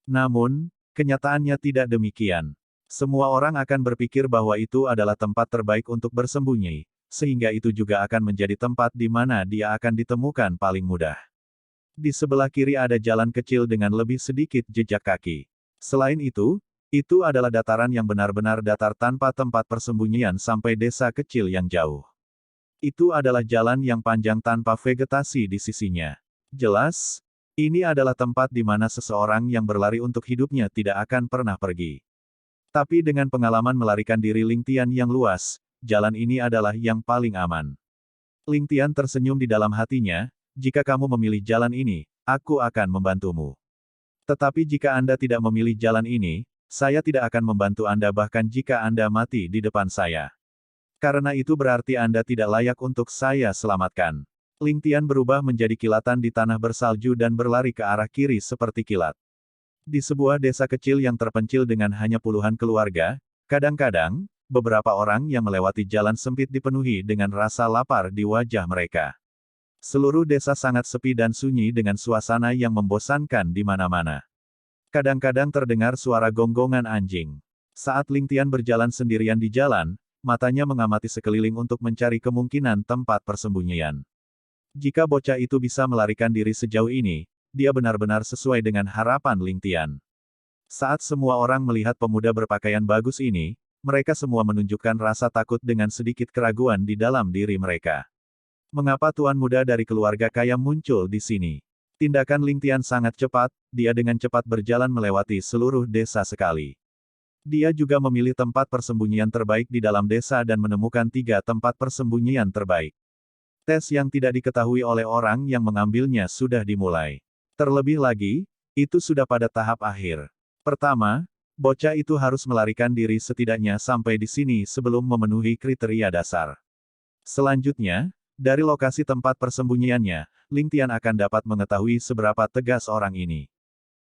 Namun, kenyataannya tidak demikian. Semua orang akan berpikir bahwa itu adalah tempat terbaik untuk bersembunyi, sehingga itu juga akan menjadi tempat di mana dia akan ditemukan paling mudah. Di sebelah kiri ada jalan kecil dengan lebih sedikit jejak kaki. Selain itu adalah dataran yang benar-benar datar tanpa tempat persembunyian sampai desa kecil yang jauh. Itu adalah jalan yang panjang tanpa vegetasi di sisinya. Jelas, ini adalah tempat di mana seseorang yang berlari untuk hidupnya tidak akan pernah pergi. Tapi dengan pengalaman melarikan diri Ling Tian yang luas, jalan ini adalah yang paling aman. Ling Tian tersenyum di dalam hatinya, jika kamu memilih jalan ini, aku akan membantumu. Tetapi jika Anda tidak memilih jalan ini, saya tidak akan membantu Anda bahkan jika Anda mati di depan saya. Karena itu berarti Anda tidak layak untuk saya selamatkan. Ling Tian berubah menjadi kilatan di tanah bersalju dan berlari ke arah kiri seperti kilat. Di sebuah desa kecil yang terpencil dengan hanya puluhan keluarga, kadang-kadang, beberapa orang yang melewati jalan sempit dipenuhi dengan rasa lapar di wajah mereka. Seluruh desa sangat sepi dan sunyi dengan suasana yang membosankan di mana-mana. Kadang-kadang terdengar suara gonggongan anjing. Saat Ling Tian berjalan sendirian di jalan, matanya mengamati sekeliling untuk mencari kemungkinan tempat persembunyian. Jika bocah itu bisa melarikan diri sejauh ini, dia benar-benar sesuai dengan harapan Ling Tian. Saat semua orang melihat pemuda berpakaian bagus ini, mereka semua menunjukkan rasa takut dengan sedikit keraguan di dalam diri mereka. Mengapa tuan muda dari keluarga kaya muncul di sini? Tindakan Ling Tian sangat cepat, dia dengan cepat berjalan melewati seluruh desa sekali. Dia juga memilih tempat persembunyian terbaik di dalam desa dan menemukan 3 tempat persembunyian terbaik. Tes yang tidak diketahui oleh orang yang mengambilnya sudah dimulai. Terlebih lagi, itu sudah pada tahap akhir. Pertama, bocah itu harus melarikan diri setidaknya sampai di sini sebelum memenuhi kriteria dasar. Selanjutnya, dari lokasi tempat persembunyiannya, Ling Tian akan dapat mengetahui seberapa tegas orang ini.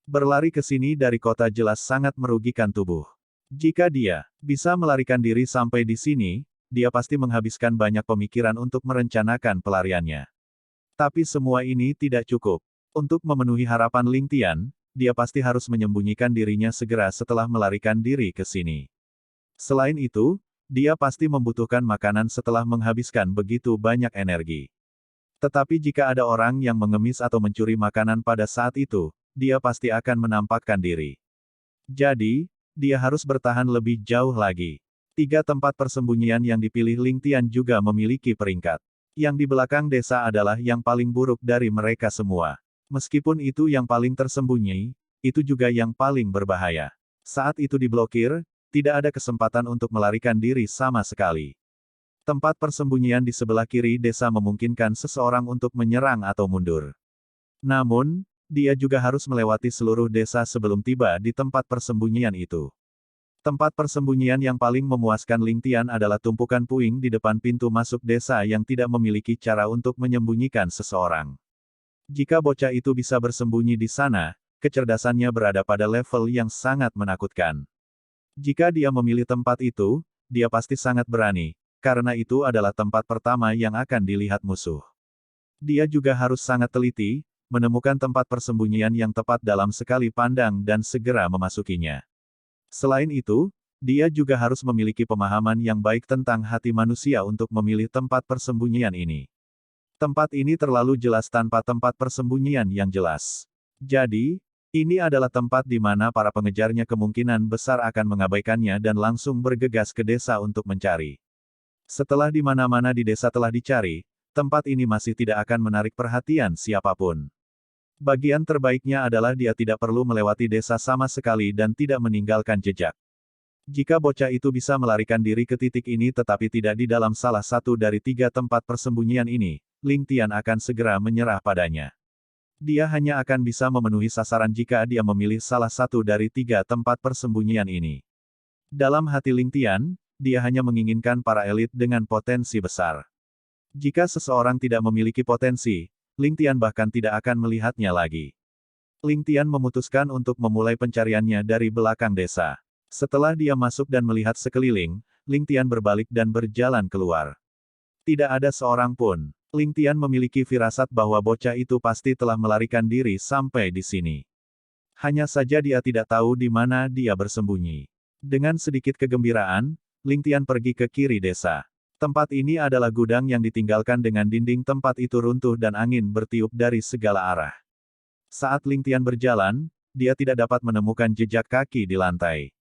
Berlari ke sini dari kota jelas sangat merugikan tubuh. Jika dia bisa melarikan diri sampai di sini, dia pasti menghabiskan banyak pemikiran untuk merencanakan pelariannya. Tapi semua ini tidak cukup. Untuk memenuhi harapan Ling Tian, dia pasti harus menyembunyikan dirinya segera setelah melarikan diri ke sini. Selain itu, dia pasti membutuhkan makanan setelah menghabiskan begitu banyak energi. Tetapi jika ada orang yang mengemis atau mencuri makanan pada saat itu, dia pasti akan menampakkan diri. Jadi, dia harus bertahan lebih jauh lagi. 3 tempat persembunyian yang dipilih Ling Tian juga memiliki peringkat. Yang di belakang desa adalah yang paling buruk dari mereka semua. Meskipun itu yang paling tersembunyi, itu juga yang paling berbahaya. Saat itu diblokir, tidak ada kesempatan untuk melarikan diri sama sekali. Tempat persembunyian di sebelah kiri desa memungkinkan seseorang untuk menyerang atau mundur. Namun, dia juga harus melewati seluruh desa sebelum tiba di tempat persembunyian itu. Tempat persembunyian yang paling memuaskan Ling Tian adalah tumpukan puing di depan pintu masuk desa yang tidak memiliki cara untuk menyembunyikan seseorang. Jika bocah itu bisa bersembunyi di sana, kecerdasannya berada pada level yang sangat menakutkan. Jika dia memilih tempat itu, dia pasti sangat berani, karena itu adalah tempat pertama yang akan dilihat musuh. Dia juga harus sangat teliti, menemukan tempat persembunyian yang tepat dalam sekali pandang dan segera memasukinya. Selain itu, dia juga harus memiliki pemahaman yang baik tentang hati manusia untuk memilih tempat persembunyian ini. Tempat ini terlalu jelas tanpa tempat persembunyian yang jelas. Jadi, ini adalah tempat di mana para pengejarnya kemungkinan besar akan mengabaikannya dan langsung bergegas ke desa untuk mencari. Setelah di mana-mana di desa telah dicari, tempat ini masih tidak akan menarik perhatian siapapun. Bagian terbaiknya adalah dia tidak perlu melewati desa sama sekali dan tidak meninggalkan jejak. Jika bocah itu bisa melarikan diri ke titik ini tetapi tidak di dalam salah satu dari 3 tempat persembunyian ini, Ling Tian akan segera menyerah padanya. Dia hanya akan bisa memenuhi sasaran jika dia memilih salah satu dari 3 tempat persembunyian ini. Dalam hati Ling Tian, dia hanya menginginkan para elit dengan potensi besar. Jika seseorang tidak memiliki potensi, Ling Tian bahkan tidak akan melihatnya lagi. Ling Tian memutuskan untuk memulai pencariannya dari belakang desa. Setelah dia masuk dan melihat sekeliling, Ling Tian berbalik dan berjalan keluar. Tidak ada seorang pun. Ling Tian memiliki firasat bahwa bocah itu pasti telah melarikan diri sampai di sini. Hanya saja dia tidak tahu di mana dia bersembunyi. Dengan sedikit kegembiraan, Ling Tian pergi ke kiri desa. Tempat ini adalah gudang yang ditinggalkan dengan dinding tempat itu runtuh dan angin bertiup dari segala arah. Saat Ling Tian berjalan, dia tidak dapat menemukan jejak kaki di lantai.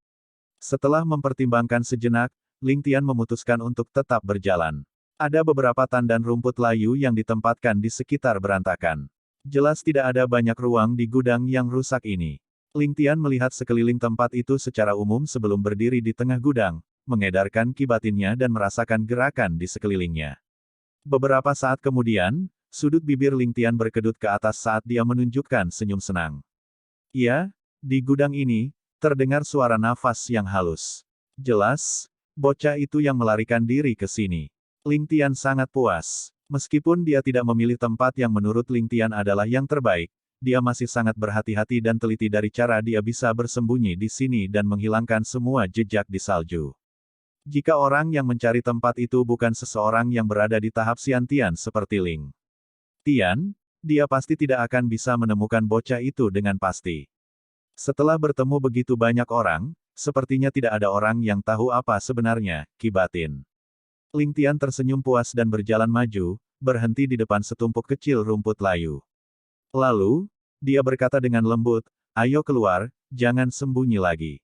Setelah mempertimbangkan sejenak, Ling Tian memutuskan untuk tetap berjalan. Ada beberapa tandan rumput layu yang ditempatkan di sekitar berantakan. Jelas tidak ada banyak ruang di gudang yang rusak ini. Ling Tian melihat sekeliling tempat itu secara umum sebelum berdiri di tengah gudang, mengedarkan kibatinnya dan merasakan gerakan di sekelilingnya. Beberapa saat kemudian, sudut bibir Ling Tian berkedut ke atas saat dia menunjukkan senyum senang. Ya, di gudang ini, terdengar suara nafas yang halus. Jelas, bocah itu yang melarikan diri ke sini. Ling Tian sangat puas. Meskipun dia tidak memilih tempat yang menurut Ling Tian adalah yang terbaik, dia masih sangat berhati-hati dan teliti dari cara dia bisa bersembunyi di sini dan menghilangkan semua jejak di salju. Jika orang yang mencari tempat itu bukan seseorang yang berada di tahap Xiantian seperti Ling Tian, dia pasti tidak akan bisa menemukan bocah itu dengan pasti. Setelah bertemu begitu banyak orang, sepertinya tidak ada orang yang tahu apa sebenarnya kibatin. Ling Tian tersenyum puas dan berjalan maju, berhenti di depan setumpuk kecil rumput layu. Lalu, dia berkata dengan lembut, "Ayo keluar, jangan sembunyi lagi.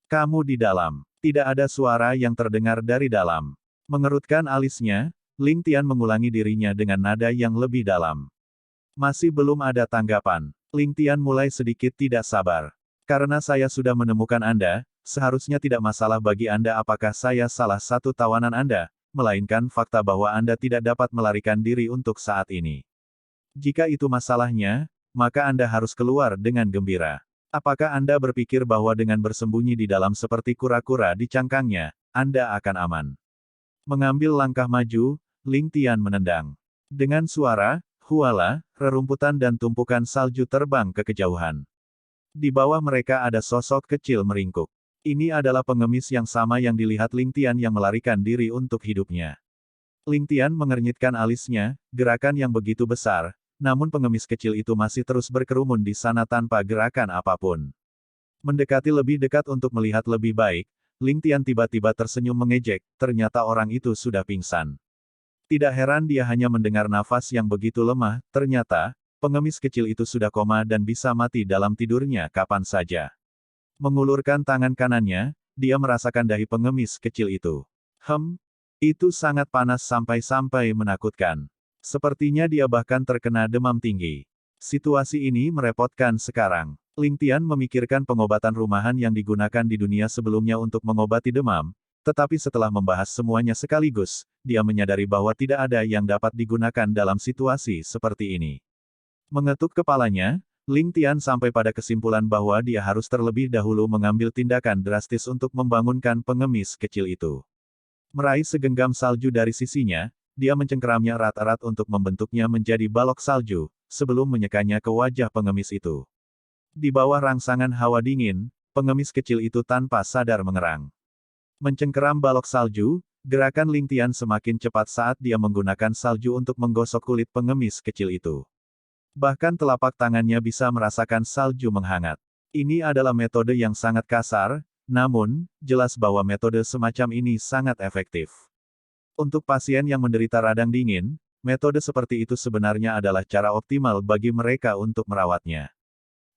Kamu di dalam." Tidak ada suara yang terdengar dari dalam. Mengerutkan alisnya, Ling Tian mengulangi dirinya dengan nada yang lebih dalam. Masih belum ada tanggapan. Ling Tian mulai sedikit tidak sabar. Karena saya sudah menemukan Anda, seharusnya tidak masalah bagi Anda apakah saya salah satu tawanan Anda, melainkan fakta bahwa Anda tidak dapat melarikan diri untuk saat ini. Jika itu masalahnya, maka Anda harus keluar dengan gembira. Apakah Anda berpikir bahwa dengan bersembunyi di dalam seperti kura-kura di cangkangnya, Anda akan aman? Mengambil langkah maju, Ling Tian menendang. Dengan suara, huala, rerumputan dan tumpukan salju terbang ke kejauhan. Di bawah mereka ada sosok kecil meringkuk. Ini adalah pengemis yang sama yang dilihat Ling Tian yang melarikan diri untuk hidupnya. Ling Tian mengernyitkan alisnya, gerakan yang begitu besar, namun pengemis kecil itu masih terus berkerumun di sana tanpa gerakan apapun. Mendekati lebih dekat untuk melihat lebih baik, Ling Tian tiba-tiba tersenyum mengejek, ternyata orang itu sudah pingsan. Tidak heran dia hanya mendengar nafas yang begitu lemah, ternyata, pengemis kecil itu sudah koma dan bisa mati dalam tidurnya kapan saja. Mengulurkan tangan kanannya, dia merasakan dahi pengemis kecil itu. Itu sangat panas sampai-sampai menakutkan. Sepertinya dia bahkan terkena demam tinggi. Situasi ini merepotkan sekarang. Ling Tian memikirkan pengobatan rumahan yang digunakan di dunia sebelumnya untuk mengobati demam, Tetapi setelah membahas semuanya sekaligus, dia menyadari bahwa tidak ada yang dapat digunakan dalam situasi seperti ini. Mengetuk kepalanya, Ling Tian sampai pada kesimpulan bahwa dia harus terlebih dahulu mengambil tindakan drastis untuk membangunkan pengemis kecil itu. Meraih segenggam salju dari sisinya, dia mencengkeramnya erat-erat untuk membentuknya menjadi balok salju, sebelum menyekanya ke wajah pengemis itu. Di bawah rangsangan hawa dingin, pengemis kecil itu tanpa sadar mengerang. Mencengkeram balok salju, gerakan Ling Tian semakin cepat saat dia menggunakan salju untuk menggosok kulit pengemis kecil itu. Bahkan telapak tangannya bisa merasakan salju menghangat. Ini adalah metode yang sangat kasar, namun, jelas bahwa metode semacam ini sangat efektif. Untuk pasien yang menderita radang dingin, metode seperti itu sebenarnya adalah cara optimal bagi mereka untuk merawatnya.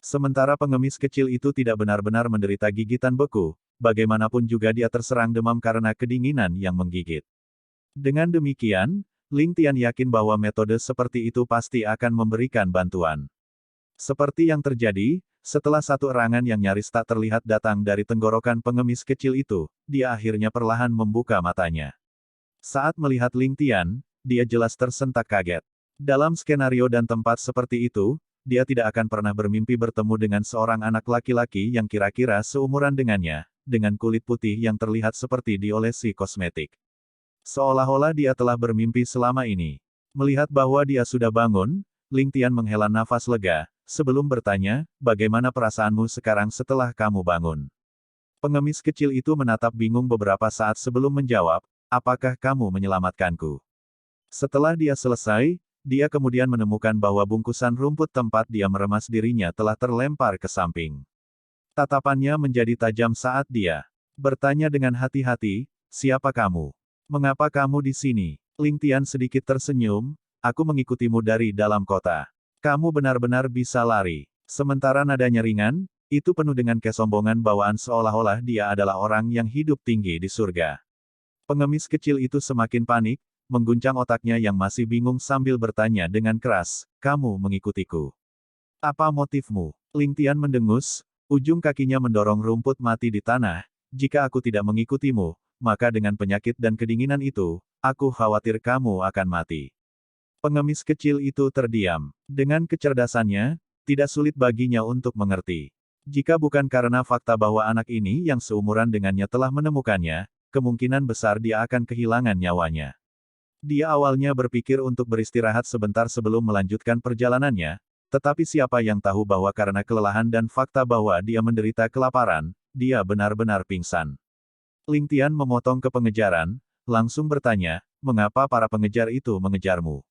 Sementara pengemis kecil itu tidak benar-benar menderita gigitan beku, bagaimanapun juga dia terserang demam karena kedinginan yang menggigit. Dengan demikian, Ling Tian yakin bahwa metode seperti itu pasti akan memberikan bantuan. Seperti yang terjadi, setelah satu erangan yang nyaris tak terlihat datang dari tenggorokan pengemis kecil itu, dia akhirnya perlahan membuka matanya. Saat melihat Ling Tian, dia jelas tersentak kaget. Dalam skenario dan tempat seperti itu, dia tidak akan pernah bermimpi bertemu dengan seorang anak laki-laki yang kira-kira seumuran dengannya, dengan kulit putih yang terlihat seperti diolesi kosmetik. Seolah-olah dia telah bermimpi selama ini. Melihat bahwa dia sudah bangun, Ling Tian menghela nafas lega, sebelum bertanya, bagaimana perasaanmu sekarang setelah kamu bangun? Pengemis kecil itu menatap bingung beberapa saat sebelum menjawab, apakah kamu menyelamatkanku? Setelah dia selesai, dia kemudian menemukan bahwa bungkusan rumput tempat dia meremas dirinya telah terlempar ke samping. Tatapannya menjadi tajam saat dia bertanya dengan hati-hati, siapa kamu? Mengapa kamu di sini? Ling Tian sedikit tersenyum, aku mengikutimu dari dalam kota. Kamu benar-benar bisa lari. Sementara nadanya ringan, itu penuh dengan kesombongan bawaan seolah-olah dia adalah orang yang hidup tinggi di surga. Pengemis kecil itu semakin panik, mengguncang otaknya yang masih bingung sambil bertanya dengan keras, kamu mengikutiku. Apa motifmu? Ling Tian mendengus, ujung kakinya mendorong rumput mati di tanah, jika aku tidak mengikutimu, maka dengan penyakit dan kedinginan itu, aku khawatir kamu akan mati. Pengemis kecil itu terdiam. Dengan kecerdasannya, tidak sulit baginya untuk mengerti. Jika bukan karena fakta bahwa anak ini yang seumuran dengannya telah menemukannya, kemungkinan besar dia akan kehilangan nyawanya. Dia awalnya berpikir untuk beristirahat sebentar sebelum melanjutkan perjalanannya, tetapi siapa yang tahu bahwa karena kelelahan dan fakta bahwa dia menderita kelaparan, dia benar-benar pingsan. Ling Tian memotong ke pengejaran, langsung bertanya, mengapa para pengejar itu mengejarmu?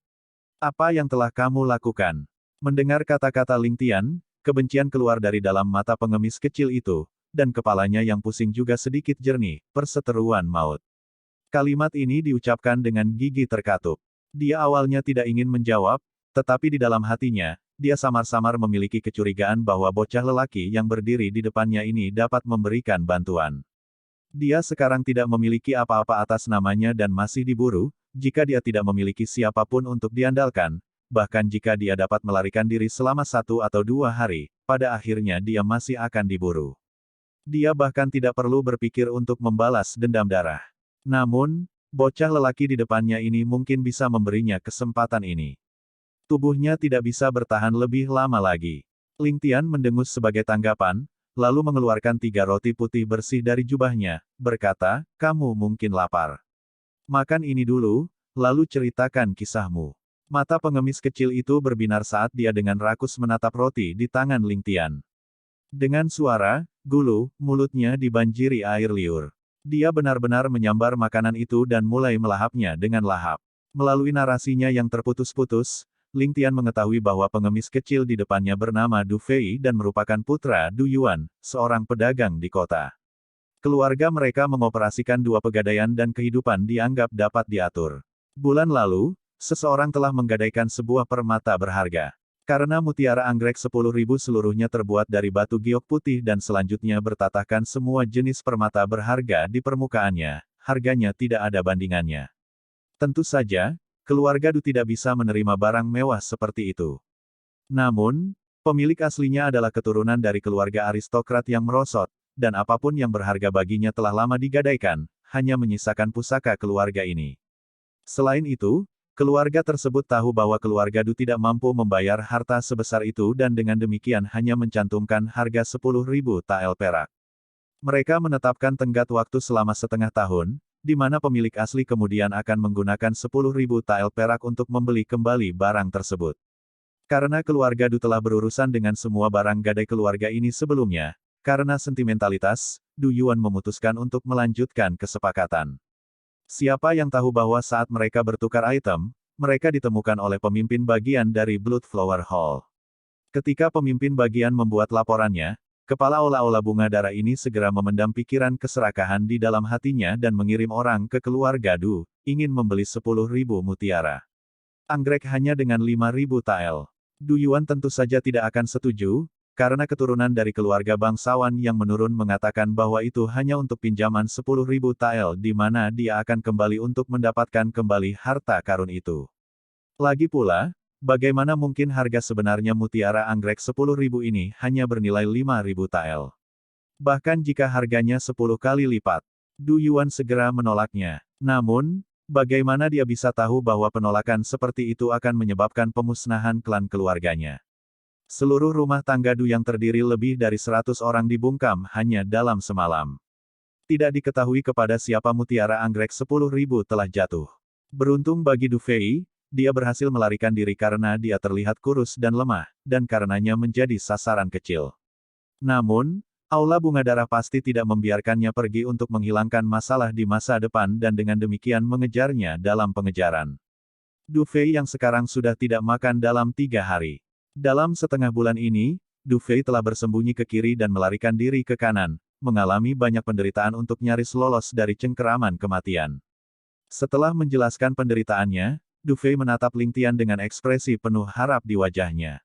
Apa yang telah kamu lakukan? Mendengar kata-kata Ling Tian, kebencian keluar dari dalam mata pengemis kecil itu, dan kepalanya yang pusing juga sedikit jernih, perseteruan maut. Kalimat ini diucapkan dengan gigi terkatup. Dia awalnya tidak ingin menjawab, tetapi di dalam hatinya, dia samar-samar memiliki kecurigaan bahwa bocah lelaki yang berdiri di depannya ini dapat memberikan bantuan. Dia sekarang tidak memiliki apa-apa atas namanya dan masih diburu, jika dia tidak memiliki siapapun untuk diandalkan, bahkan jika dia dapat melarikan diri selama 1 atau 2 hari, pada akhirnya dia masih akan diburu. Dia bahkan tidak perlu berpikir untuk membalas dendam darah. Namun, bocah lelaki di depannya ini mungkin bisa memberinya kesempatan ini. Tubuhnya tidak bisa bertahan lebih lama lagi. Ling Tian mendengus sebagai tanggapan, lalu mengeluarkan 3 roti putih bersih dari jubahnya, berkata, kamu mungkin lapar. Makan ini dulu, lalu ceritakan kisahmu. Mata pengemis kecil itu berbinar saat dia dengan rakus menatap roti di tangan Ling Tian. Dengan suara gulu, mulutnya dibanjiri air liur. Dia benar-benar menyambar makanan itu dan mulai melahapnya dengan lahap. Melalui narasinya yang terputus-putus, Ling Tian mengetahui bahwa pengemis kecil di depannya bernama Du Fei dan merupakan putra Du Yuan, seorang pedagang di kota. Keluarga mereka mengoperasikan 2 pegadaian dan kehidupan dianggap dapat diatur. Bulan lalu, seseorang telah menggadaikan sebuah permata berharga. Karena mutiara anggrek 10.000 seluruhnya terbuat dari batu giok putih dan selanjutnya bertatahkan semua jenis permata berharga di permukaannya, harganya tidak ada bandingannya. Tentu saja, keluarga Du tidak bisa menerima barang mewah seperti itu. Namun, pemilik aslinya adalah keturunan dari keluarga aristokrat yang merosot, dan apapun yang berharga baginya telah lama digadaikan, hanya menyisakan pusaka keluarga ini. Selain itu, keluarga tersebut tahu bahwa keluarga Du tidak mampu membayar harta sebesar itu dan dengan demikian hanya mencantumkan harga 10.000 tael perak. Mereka menetapkan tenggat waktu selama setengah tahun, di mana pemilik asli kemudian akan menggunakan 10.000 tael perak untuk membeli kembali barang tersebut. Karena keluarga Du telah berurusan dengan semua barang gadai keluarga ini sebelumnya, karena sentimentalitas, Du Yuan memutuskan untuk melanjutkan kesepakatan. Siapa yang tahu bahwa saat mereka bertukar item, mereka ditemukan oleh pemimpin bagian dari Bloodflower Hall. Ketika pemimpin bagian membuat laporannya, kepala olah-olah bunga darah ini segera memendam pikiran keserakahan di dalam hatinya dan mengirim orang ke keluarga Du, ingin membeli 10.000 mutiara anggrek hanya dengan 5.000 tael. Du Yuan tentu saja tidak akan setuju, karena keturunan dari keluarga bangsawan yang menurun mengatakan bahwa itu hanya untuk pinjaman 10.000 tael di mana dia akan kembali untuk mendapatkan kembali harta karun itu. Lagi pula, bagaimana mungkin harga sebenarnya mutiara anggrek 10.000 ini hanya bernilai 5.000 tael? Bahkan jika harganya 10 kali lipat, Du Yuan segera menolaknya. Namun, bagaimana dia bisa tahu bahwa penolakan seperti itu akan menyebabkan pemusnahan klan keluarganya? Seluruh rumah tangga Du yang terdiri lebih dari 100 orang dibungkam hanya dalam semalam. Tidak diketahui kepada siapa mutiara anggrek 10.000 telah jatuh. Beruntung bagi Du Fei, dia berhasil melarikan diri karena dia terlihat kurus dan lemah, dan karenanya menjadi sasaran kecil. Namun, Aula Bunga Darah pasti tidak membiarkannya pergi untuk menghilangkan masalah di masa depan dan dengan demikian mengejarnya dalam pengejaran. Du Fei yang sekarang sudah tidak makan dalam 3 hari. Dalam setengah bulan ini, Du Fei telah bersembunyi ke kiri dan melarikan diri ke kanan, mengalami banyak penderitaan untuk nyaris lolos dari cengkeraman kematian. Setelah menjelaskan penderitaannya, Du Fei menatap Ling Tian dengan ekspresi penuh harap di wajahnya.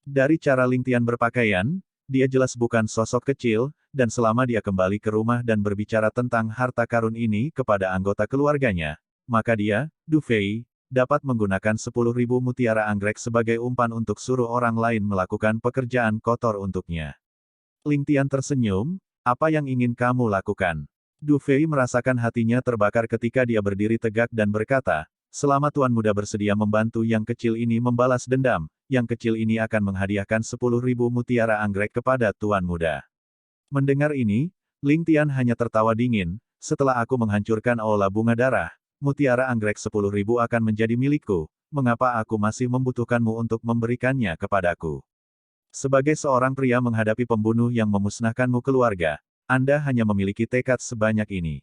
Dari cara Ling Tian berpakaian, dia jelas bukan sosok kecil, dan selama dia kembali ke rumah dan berbicara tentang harta karun ini kepada anggota keluarganya, maka dia, Du Fei, dapat menggunakan 10.000 mutiara anggrek sebagai umpan untuk suruh orang lain melakukan pekerjaan kotor untuknya. Ling Tian tersenyum, apa yang ingin kamu lakukan? Du Fei merasakan hatinya terbakar ketika dia berdiri tegak dan berkata, selama Tuan Muda bersedia membantu yang kecil ini membalas dendam, yang kecil ini akan menghadiahkan 10.000 mutiara anggrek kepada Tuan Muda. Mendengar ini, Ling Tian hanya tertawa dingin, setelah aku menghancurkan Aula Bunga Darah, mutiara anggrek 10.000 akan menjadi milikku, mengapa aku masih membutuhkanmu untuk memberikannya kepadaku? Sebagai seorang pria menghadapi pembunuh yang memusnahkanmu keluarga, Anda hanya memiliki tekad sebanyak ini.